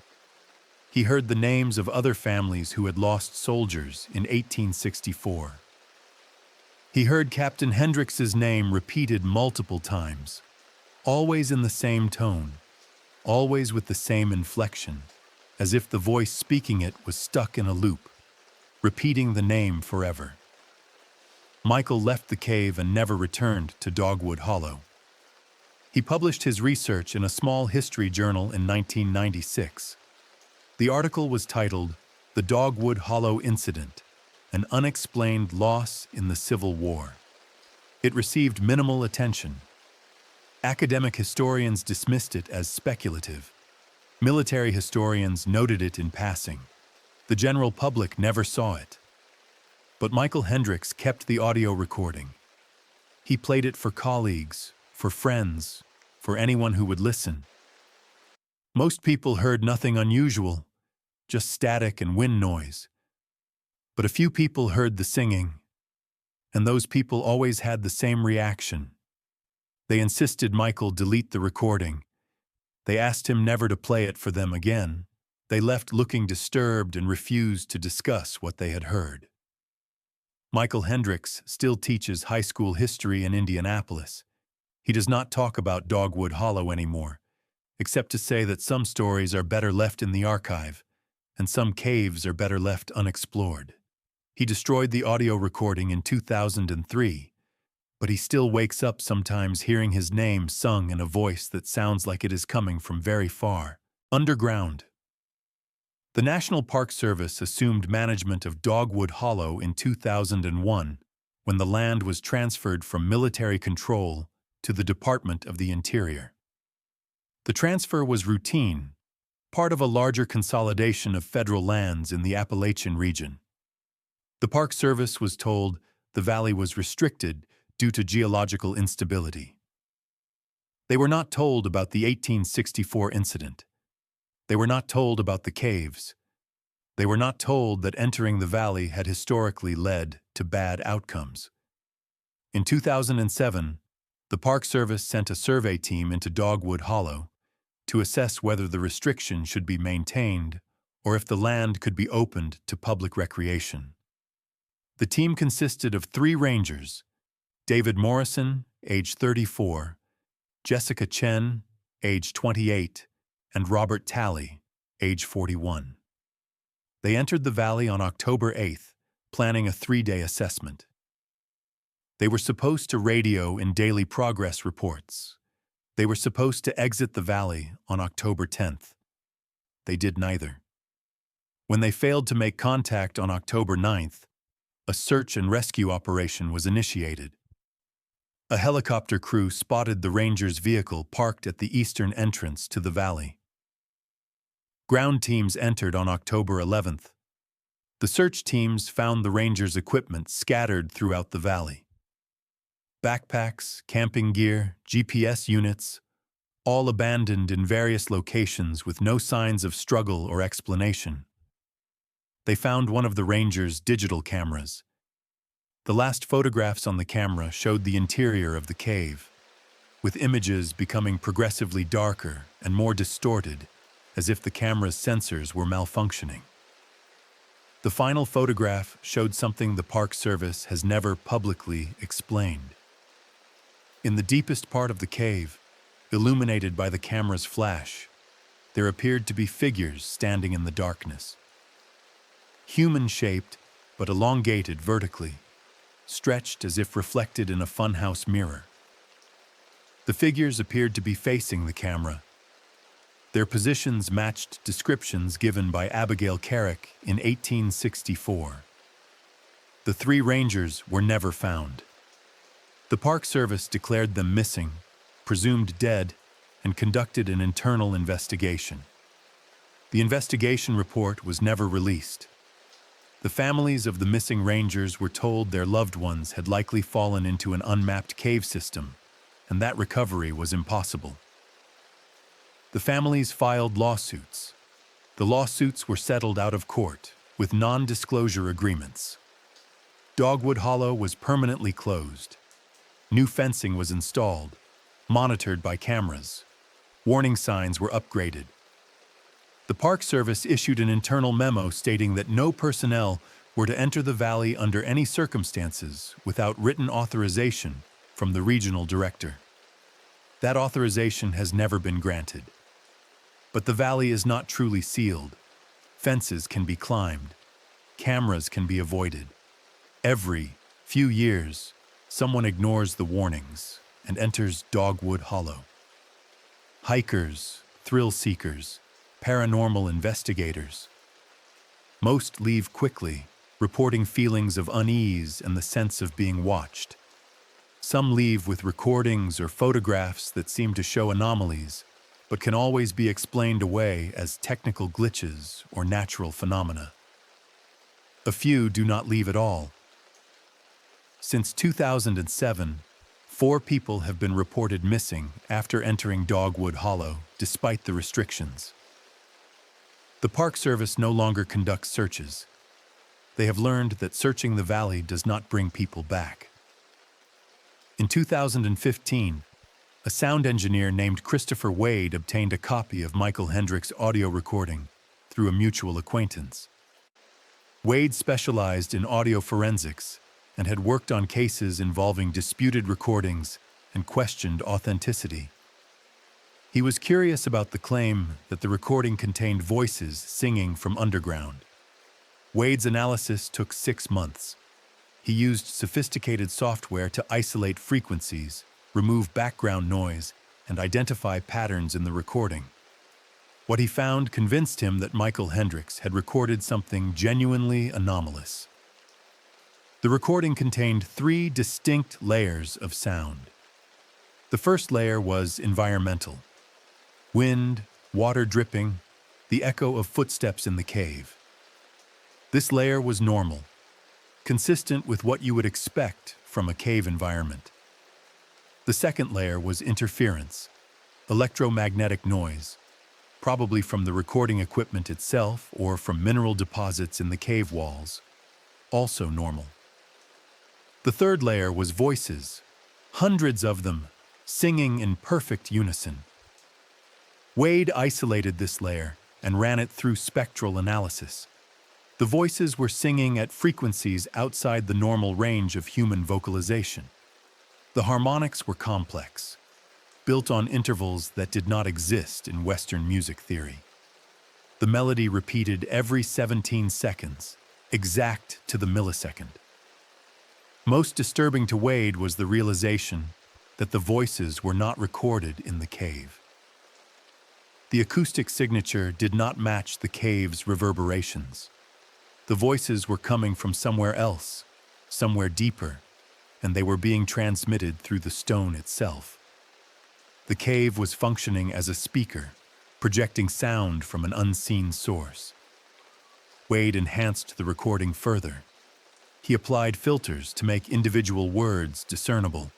A: He heard the names of other families who had lost soldiers in 1864. He heard Captain Hendricks's name repeated multiple times, always in the same tone, always with the same inflection, as if the voice speaking it was stuck in a loop, repeating the name forever. Michael left the cave and never returned to Dogwood Hollow. He published his research in a small history journal in 1996. The article was titled, "The Dogwood Hollow Incident, An Unexplained Loss in the Civil War." It received minimal attention. Academic historians dismissed it as speculative. Military historians noted it in passing. The general public never saw it. But Michael Hendricks kept the audio recording. He played it for colleagues, for friends, for anyone who would listen. Most people heard nothing unusual, just static and wind noise. But a few people heard the singing, and those people always had the same reaction. They insisted Michael delete the recording. They asked him never to play it for them again. They left looking disturbed and refused to discuss what they had heard. Michael Hendricks still teaches high school history in Indianapolis. He does not talk about Dogwood Hollow anymore, except to say that some stories are better left in the archive, and some caves are better left unexplored. He destroyed the audio recording in 2003, but he still wakes up sometimes hearing his name sung in a voice that sounds like it is coming from very far, underground. The National Park Service assumed management of Dogwood Hollow in 2001, when the land was transferred from military control to the Department of the Interior. The transfer was routine, part of a larger consolidation of federal lands in the Appalachian region. The Park Service was told the valley was restricted due to geological instability. They were not told about the 1864 incident. They were not told about the caves. They were not told that entering the valley had historically led to bad outcomes. In 2007, the Park Service sent a survey team into Dogwood Hollow to assess whether the restriction should be maintained or if the land could be opened to public recreation. The team consisted of 3 rangers: David Morrison, age 34, Jessica Chen, age 28, and Robert Talley, age 41. They entered the valley on October 8th, planning a 3-day assessment. They were supposed to radio in daily progress reports. They were supposed to exit the valley on October 10th. They did neither. When they failed to make contact on October 9th, a search and rescue operation was initiated. A helicopter crew spotted the Rangers' vehicle parked at the eastern entrance to the valley. Ground teams entered on October 11th. The search teams found the Rangers' equipment scattered throughout the valley. Backpacks, camping gear, GPS units, all abandoned in various locations with no signs of struggle or explanation. They found one of the Rangers' digital cameras. The last photographs on the camera showed the interior of the cave, with images becoming progressively darker and more distorted, as if the camera's sensors were malfunctioning. The final photograph showed something the Park Service has never publicly explained. In the deepest part of the cave, illuminated by the camera's flash, there appeared to be figures standing in the darkness. Human-shaped, but elongated vertically, stretched as if reflected in a funhouse mirror. The figures appeared to be facing the camera. Their positions matched descriptions given by Abigail Carrick in 1864. The 3 rangers were never found. The Park Service declared them missing, presumed dead, and conducted an internal investigation. The investigation report was never released. The families of the missing rangers were told their loved ones had likely fallen into an unmapped cave system, and that recovery was impossible. The families filed lawsuits. The lawsuits were settled out of court with non-disclosure agreements. Dogwood Hollow was permanently closed. New fencing was installed, monitored by cameras. Warning signs were upgraded. The Park Service issued an internal memo stating that no personnel were to enter the valley under any circumstances without written authorization from the regional director. That authorization has never been granted. But the valley is not truly sealed. Fences can be climbed. Cameras can be avoided. Every few years, someone ignores the warnings and enters Dogwood Hollow. Hikers, thrill seekers, paranormal investigators. Most leave quickly, reporting feelings of unease and the sense of being watched. Some leave with recordings or photographs that seem to show anomalies, but can always be explained away as technical glitches or natural phenomena. A few do not leave at all. Since 2007, 4 people have been reported missing after entering Dogwood Hollow, despite the restrictions. The Park Service no longer conducts searches. They have learned that searching the valley does not bring people back. In 2015, a sound engineer named Christopher Wade obtained a copy of Michael Hendricks' audio recording through a mutual acquaintance. Wade specialized in audio forensics and had worked on cases involving disputed recordings and questioned authenticity. He was curious about the claim that the recording contained voices singing from underground. Wade's analysis took 6 months. He used sophisticated software to isolate frequencies, remove background noise, and identify patterns in the recording. What he found convinced him that Michael Hendricks had recorded something genuinely anomalous. The recording contained 3 distinct layers of sound. The first layer was environmental. Wind, water dripping, the echo of footsteps in the cave. This layer was normal, consistent with what you would expect from a cave environment. The second layer was interference, electromagnetic noise, probably from the recording equipment itself or from mineral deposits in the cave walls, also normal. The third layer was voices, hundreds of them, singing in perfect unison. Wade isolated this layer and ran it through spectral analysis. The voices were singing at frequencies outside the normal range of human vocalization. The harmonics were complex, built on intervals that did not exist in Western music theory. The melody repeated every 17 seconds, exact to the millisecond. Most disturbing to Wade was the realization that the voices were not recorded in the cave. The acoustic signature did not match the cave's reverberations. The voices were coming from somewhere else, somewhere deeper, and they were being transmitted through the stone itself. The cave was functioning as a speaker, projecting sound from an unseen source. Wade enhanced the recording further. He applied filters to make individual words discernible.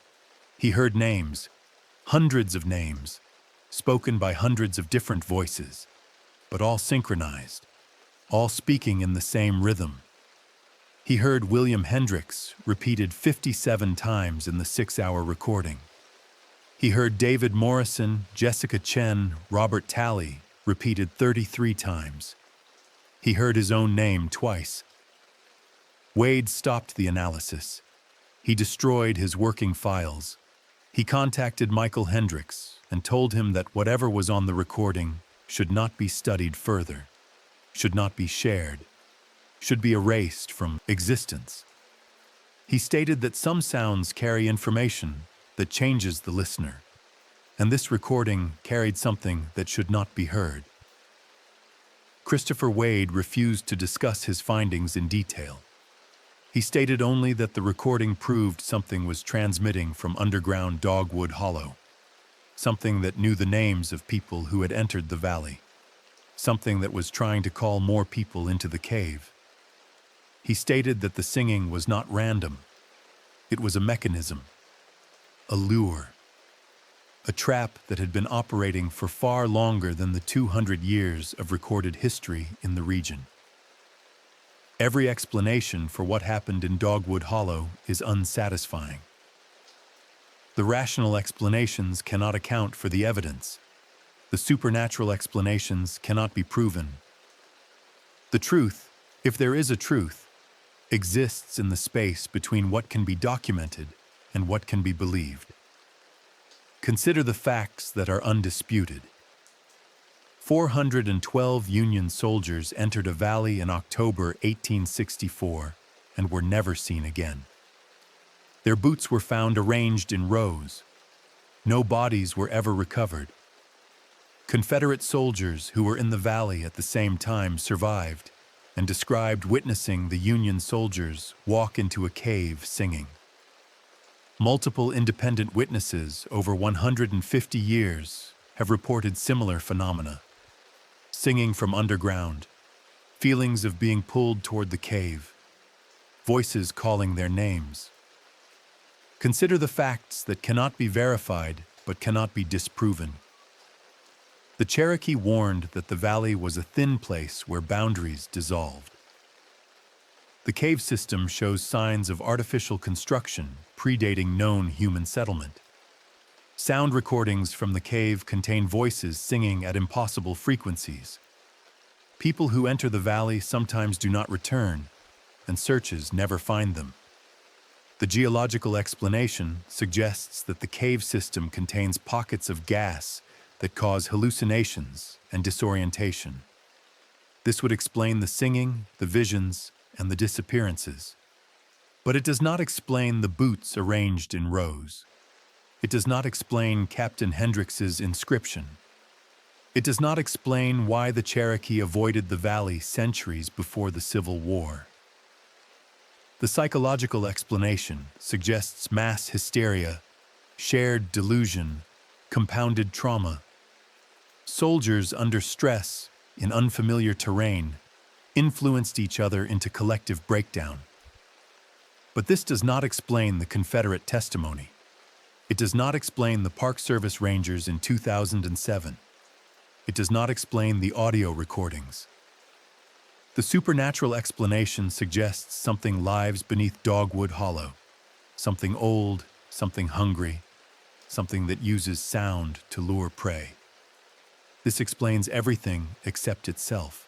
A: He heard names, hundreds of names, spoken by hundreds of different voices, but all synchronized, all speaking in the same rhythm. He heard William Hendricks repeated 57 times in the 6-hour recording. He heard David Morrison, Jessica Chen, Robert Talley repeated 33 times. He heard his own name twice. Wade stopped the analysis. He destroyed his working files. He contacted Michael Hendricks and told him that whatever was on the recording should not be studied further, should not be shared, should be erased from existence. He stated that some sounds carry information that changes the listener, and this recording carried something that should not be heard. Christopher Wade refused to discuss his findings in detail. He stated only that the recording proved something was transmitting from underground Dogwood Hollow, something that knew the names of people who had entered the valley, something that was trying to call more people into the cave. He stated that the singing was not random. It was a mechanism, a lure, a trap that had been operating for far longer than the 200 years of recorded history in the region. Every explanation for what happened in Dogwood Hollow is unsatisfying. The rational explanations cannot account for the evidence. The supernatural explanations cannot be proven. The truth, if there is a truth, exists in the space between what can be documented and what can be believed. Consider the facts that are undisputed. 412 Union soldiers entered a valley in October 1864 and were never seen again. Their boots were found arranged in rows. No bodies were ever recovered. Confederate soldiers who were in the valley at the same time survived and described witnessing the Union soldiers walk into a cave singing. Multiple independent witnesses over 150 years have reported similar phenomena. Singing from underground, feelings of being pulled toward the cave, voices calling their names. Consider the facts that cannot be verified but cannot be disproven. The Cherokee warned that the valley was a thin place where boundaries dissolved. The cave system shows signs of artificial construction predating known human settlement. Sound recordings from the cave contain voices singing at impossible frequencies. People who enter the valley sometimes do not return, and searches never find them. The geological explanation suggests that the cave system contains pockets of gas that cause hallucinations and disorientation. This would explain the singing, the visions, and the disappearances. But it does not explain the boots arranged in rows. It does not explain Captain Hendricks's inscription. It does not explain why the Cherokee avoided the valley centuries before the Civil War. The psychological explanation suggests mass hysteria, shared delusion, compounded trauma. Soldiers under stress, in unfamiliar terrain, influenced each other into collective breakdown. But this does not explain the Confederate testimony. It does not explain the Park Service Rangers in 2007. It does not explain the audio recordings. The supernatural explanation suggests something lives beneath Dogwood Hollow, something old, something hungry, something that uses sound to lure prey. This explains everything except itself.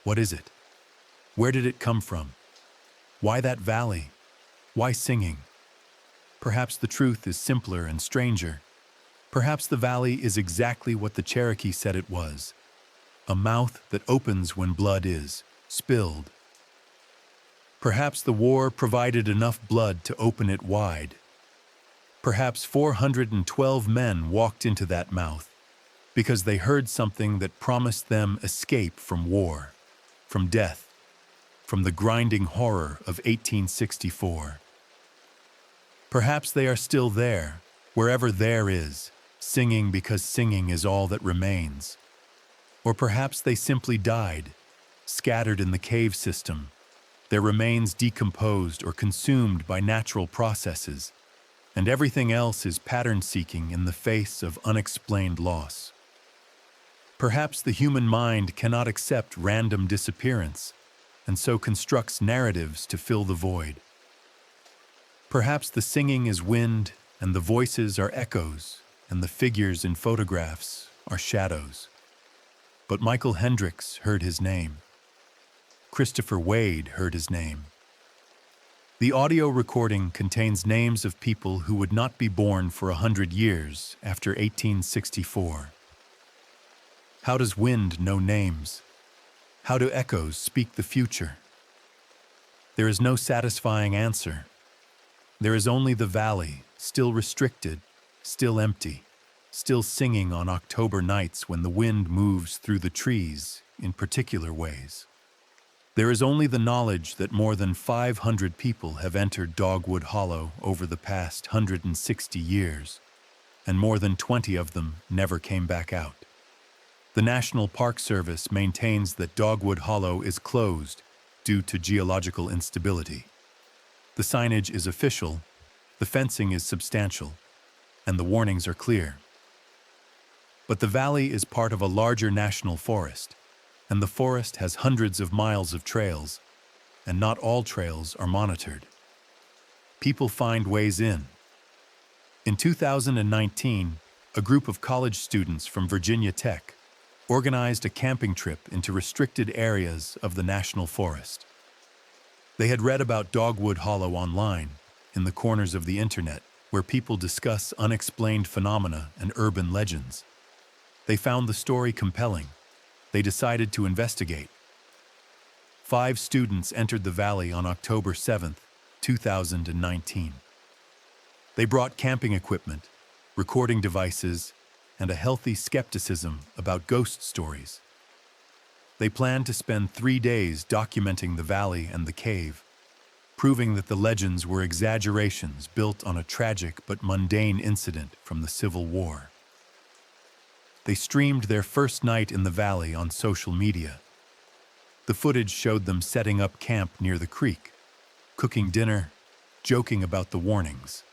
A: What is it? Where did it come from? Why that valley? Why singing? Perhaps the truth is simpler and stranger. Perhaps the valley is exactly what the Cherokee said it was, a mouth that opens when blood is spilled. Perhaps the war provided enough blood to open it wide. Perhaps 412 men walked into that mouth because they heard something that promised them escape from war, from death, from the grinding horror of 1864. Perhaps they are still there, wherever there is, singing because singing is all that remains. Or perhaps they simply died, scattered in the cave system, their remains decomposed or consumed by natural processes, and everything else is pattern-seeking in the face of unexplained loss. Perhaps the human mind cannot accept random disappearance, and so constructs narratives to fill the void. Perhaps the singing is wind, and the voices are echoes, and the figures in photographs are shadows. But Michael Hendricks heard his name. Christopher Wade heard his name. The audio recording contains names of people who would not be born for 100 years after 1864. How does wind know names? How do echoes speak the future? There is no satisfying answer. There is only the valley, still restricted, still empty, still singing on October nights when the wind moves through the trees in particular ways. There is only the knowledge that more than 500 people have entered Dogwood Hollow over the past 160 years, and more than 20 of them never came back out. The National Park Service maintains that Dogwood Hollow is closed due to geological instability. The signage is official, the fencing is substantial, and the warnings are clear. But the valley is part of a larger national forest, and the forest has hundreds of miles of trails, and not all trails are monitored. People find ways in. In 2019, a group of college students from Virginia Tech organized a camping trip into restricted areas of the national forest. They had read about Dogwood Hollow online, in the corners of the internet, where people discuss unexplained phenomena and urban legends. They found the story compelling. They decided to investigate. 5 students entered the valley on October 7, 2019. They brought camping equipment, recording devices, and a healthy skepticism about ghost stories. They planned to spend 3 days documenting the valley and the cave, proving that the legends were exaggerations built on a tragic but mundane incident from the Civil War. They streamed their first night in the valley on social media. The footage showed them setting up camp near the creek, cooking dinner, joking about the warnings.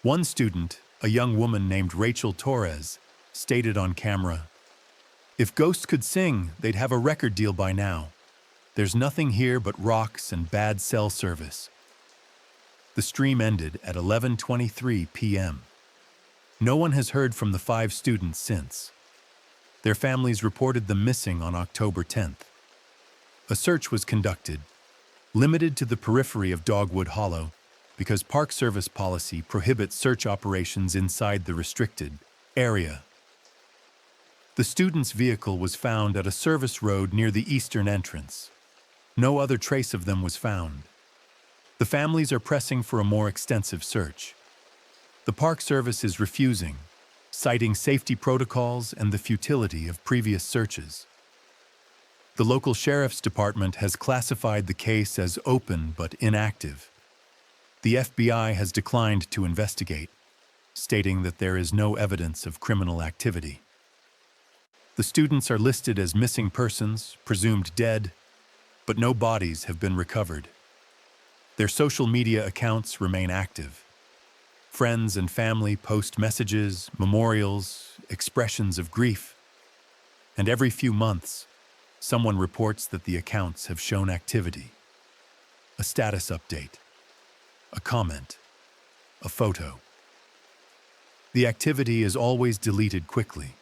A: One student, a young woman named Rachel Torres, stated on camera, "If ghosts could sing, they'd have a record deal by now. There's nothing here but rocks and bad cell service." The stream ended at 11:23 p.m. No one has heard from the 5 students since. Their families reported them missing on October 10th. A search was conducted, limited to the periphery of Dogwood Hollow, because Park Service policy prohibits search operations inside the restricted area. The student's vehicle was found at a service road near the eastern entrance. No other trace of them was found. The families are pressing for a more extensive search. The Park Service is refusing, citing safety protocols and the futility of previous searches. The local sheriff's department has classified the case as open but inactive. The FBI has declined to investigate, stating that there is no evidence of criminal activity. The students are listed as missing persons, presumed dead, but no bodies have been recovered. Their social media accounts remain active. Friends and family post messages, memorials, expressions of grief. And every few months, someone reports that the accounts have shown activity. A status update. a comment, a photo. The activity is always deleted quickly,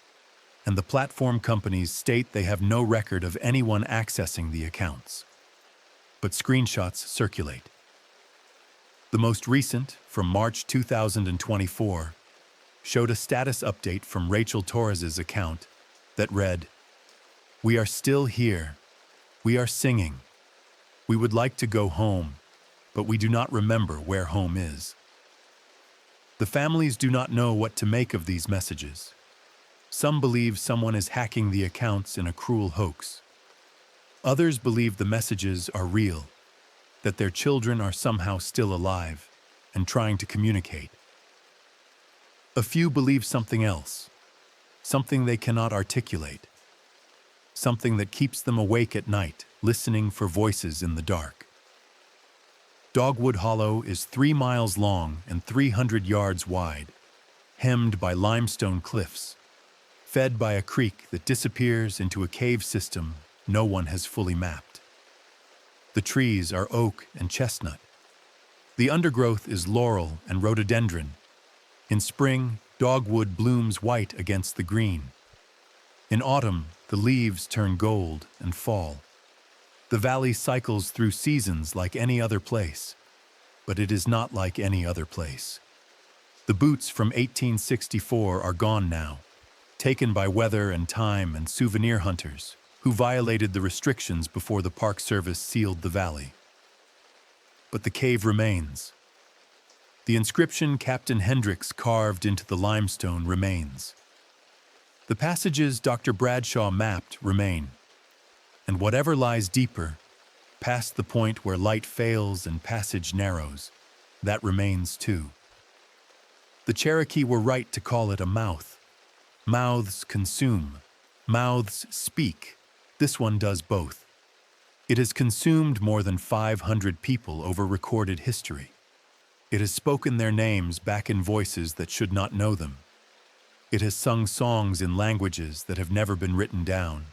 A: and the platform companies state they have no record of anyone accessing the accounts. But screenshots circulate. The most recent, from March 2024, showed a status update from Rachel Torres's account that read, "We are still here. We are singing. We would like to go home, but we do not remember where home is." The families do not know what to make of these messages. Some believe someone is hacking the accounts in a cruel hoax. Others believe the messages are real, that their children are somehow still alive and trying to communicate. A few believe something else, something they cannot articulate, something that keeps them awake at night, listening for voices in the dark. Dogwood Hollow is 3 miles long and 300 yards wide, hemmed by limestone cliffs, fed by a creek that disappears into a cave system no one has fully mapped. The trees are oak and chestnut. The undergrowth is laurel and rhododendron. In spring, dogwood blooms white against the green. In autumn, the leaves turn gold and fall. The valley cycles through seasons like any other place, but it is not like any other place. The boots from 1864 are gone now, taken by weather and time and souvenir hunters who violated the restrictions before the Park Service sealed the valley. But the cave remains. The inscription Captain Hendricks carved into the limestone remains. The passages Dr. Bradshaw mapped remain. And whatever lies deeper, past the point where light fails and passage narrows, that remains too. The Cherokee were right to call it a mouth. Mouths consume. Mouths speak. This one does both. It has consumed more than 500 people over recorded history. It has spoken their names back in voices that should not know them. It has sung songs in languages that have never been written down.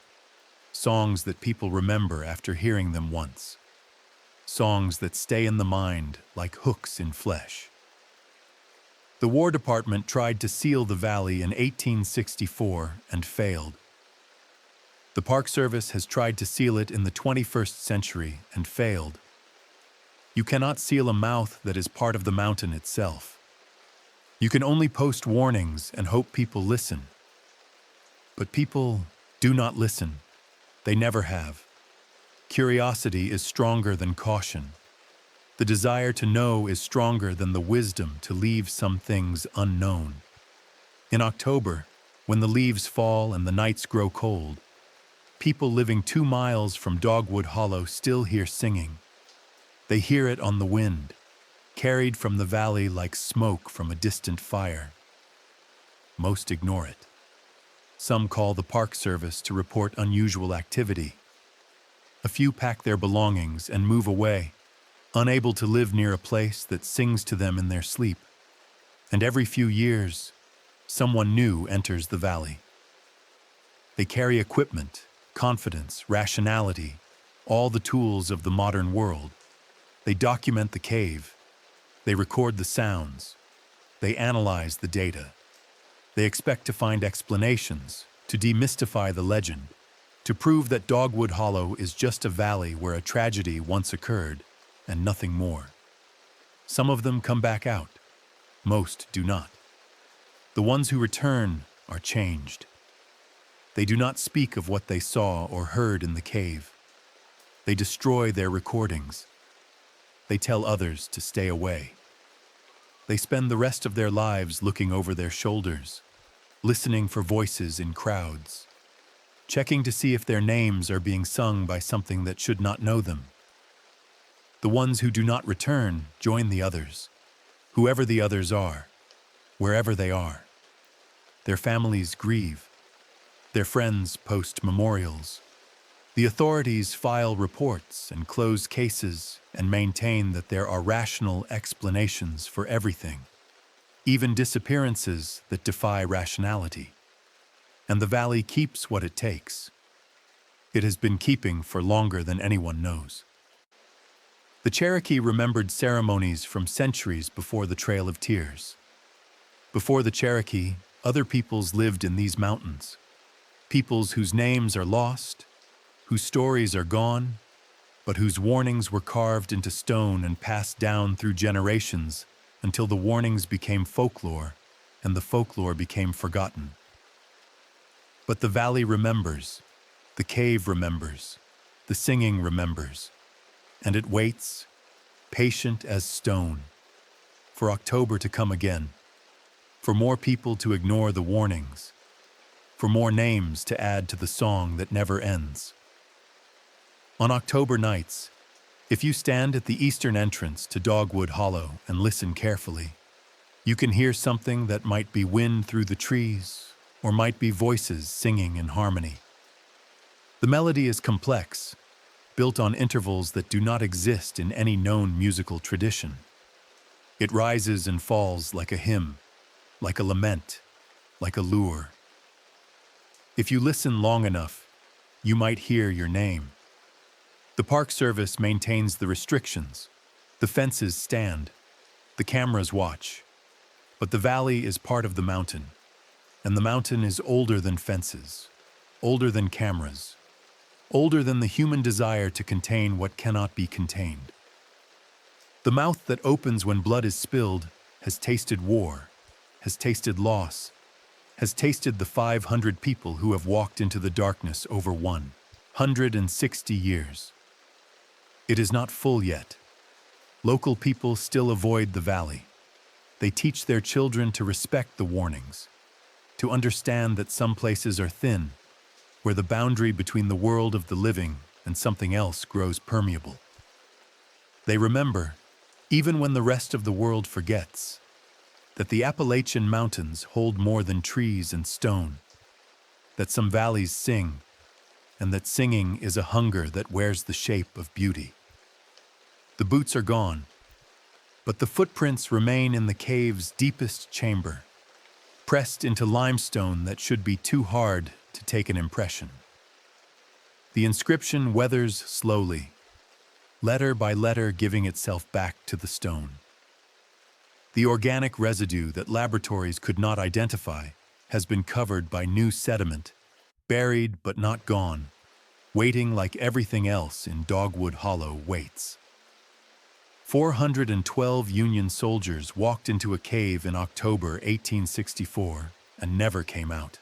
A: Songs that people remember after hearing them once. Songs that stay in the mind like hooks in flesh. The War Department tried to seal the valley in 1864 and failed. The Park Service has tried to seal it in the 21st century and failed. You cannot seal a mouth that is part of the mountain itself. You can only post warnings and hope people listen. But people do not listen. They never have. Curiosity is stronger than caution. The desire to know is stronger than the wisdom to leave some things unknown. In October, when the leaves fall and the nights grow cold, people living 2 miles from Dogwood Hollow still hear singing. They hear it on the wind, carried from the valley like smoke from a distant fire. Most ignore it. Some call the Park Service to report unusual activity. A few pack their belongings and move away, unable to live near a place that sings to them in their sleep. And every few years, someone new enters the valley. They carry equipment, confidence, rationality, all the tools of the modern world. They document the cave. They record the sounds. They analyze the data. They expect to find explanations, to demystify the legend, to prove that Dogwood Hollow is just a valley where a tragedy once occurred, and nothing more. Some of them come back out. Most do not. The ones who return are changed. They do not speak of what they saw or heard in the cave. They destroy their recordings. They tell others to stay away. They spend the rest of their lives looking over their shoulders, listening for voices in crowds, checking to see if their names are being sung by something that should not know them. The ones who do not return join the others, whoever the others are, wherever they are. Their families grieve. Their friends post memorials. The authorities file reports and close cases and maintain that there are rational explanations for everything, even disappearances that defy rationality. And the valley keeps what it takes. It has been keeping for longer than anyone knows. The Cherokee remembered ceremonies from centuries before the Trail of Tears. Before the Cherokee, other peoples lived in these mountains. Peoples whose names are lost, whose stories are gone, but whose warnings were carved into stone and passed down through generations until the warnings became folklore and the folklore became forgotten. But the valley remembers, the cave remembers, the singing remembers, and it waits, patient as stone, for October to come again, for more people to ignore the warnings, for more names to add to the song that never ends. On October nights, if you stand at the eastern entrance to Dogwood Hollow and listen carefully, you can hear something that might be wind through the trees or might be voices singing in harmony. The melody is complex, built on intervals that do not exist in any known musical tradition. It rises and falls like a hymn, like a lament, like a lure. If you listen long enough, you might hear your name. The Park Service maintains the restrictions. The fences stand. The cameras watch. But the valley is part of the mountain. And the mountain is older than fences, older than cameras, older than the human desire to contain what cannot be contained. The mouth that opens when blood is spilled has tasted war, has tasted loss, has tasted the 500 people who have walked into the darkness over 160 years. It is not full yet. Local people still avoid the valley. They teach their children to respect the warnings, to understand that some places are thin, where the boundary between the world of the living and something else grows permeable. They remember, even when the rest of the world forgets, that the Appalachian mountains hold more than trees and stone, that some valleys sing, and that singing is a hunger that wears the shape of beauty. The boots are gone, but the footprints remain in the cave's deepest chamber, pressed into limestone that should be too hard to take an impression. The inscription weathers slowly, letter by letter giving itself back to the stone. The organic residue that laboratories could not identify has been covered by new sediment, buried but not gone, waiting like everything else in Dogwood Hollow waits. 412 Union soldiers walked into a cave in October 1864 and never came out.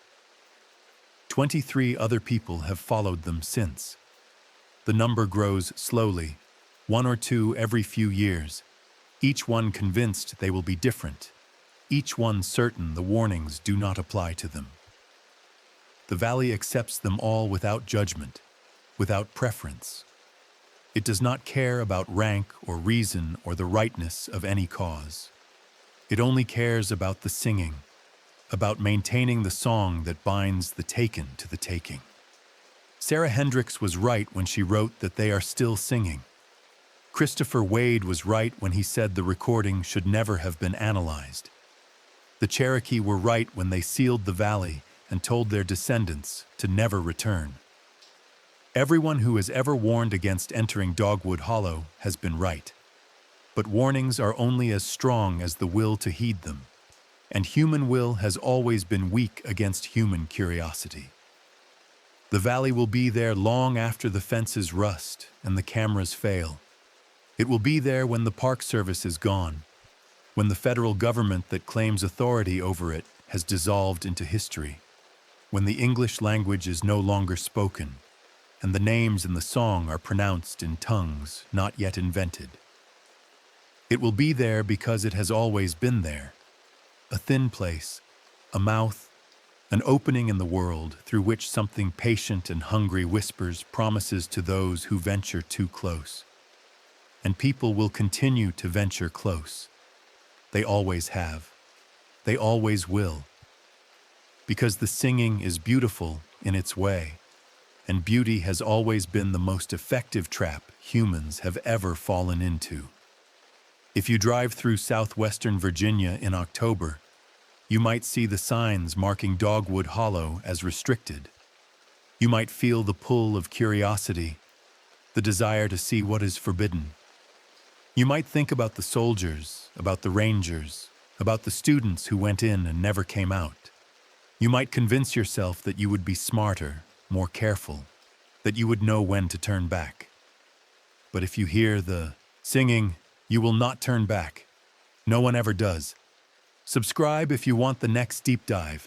A: 23 other people have followed them since. The number grows slowly, one or two every few years, each one convinced they will be different, each one certain the warnings do not apply to them. The valley accepts them all without judgment, without preference. It does not care about rank or reason or the rightness of any cause. It only cares about the singing, about maintaining the song that binds the taken to the taking. Sarah Hendricks was right when she wrote that they are still singing. Christopher Wade was right when he said the recording should never have been analyzed. The Cherokee were right when they sealed the valley and told their descendants to never return. Everyone who has ever warned against entering Dogwood Hollow has been right. But warnings are only as strong as the will to heed them, and human will has always been weak against human curiosity. The valley will be there long after the fences rust and the cameras fail. It will be there when the Park Service is gone, when the federal government that claims authority over it has dissolved into history, when the English language is no longer spoken, and the names in the song are pronounced in tongues not yet invented. It will be there because it has always been there, a thin place, a mouth, an opening in the world through which something patient and hungry whispers promises to those who venture too close. And people will continue to venture close. They always have. They always will. Because the singing is beautiful in its way, and beauty has always been the most effective trap humans have ever fallen into. If you drive through southwestern Virginia in October, you might see the signs marking Dogwood Hollow as restricted. You might feel the pull of curiosity, the desire to see what is forbidden. You might think about the soldiers, about the rangers, about the students who went in and never came out. You might convince yourself that you would be smarter, more careful, that you would know when to turn back. But if you hear the singing, you will not turn back. No one ever does. Subscribe if you want the next deep dive.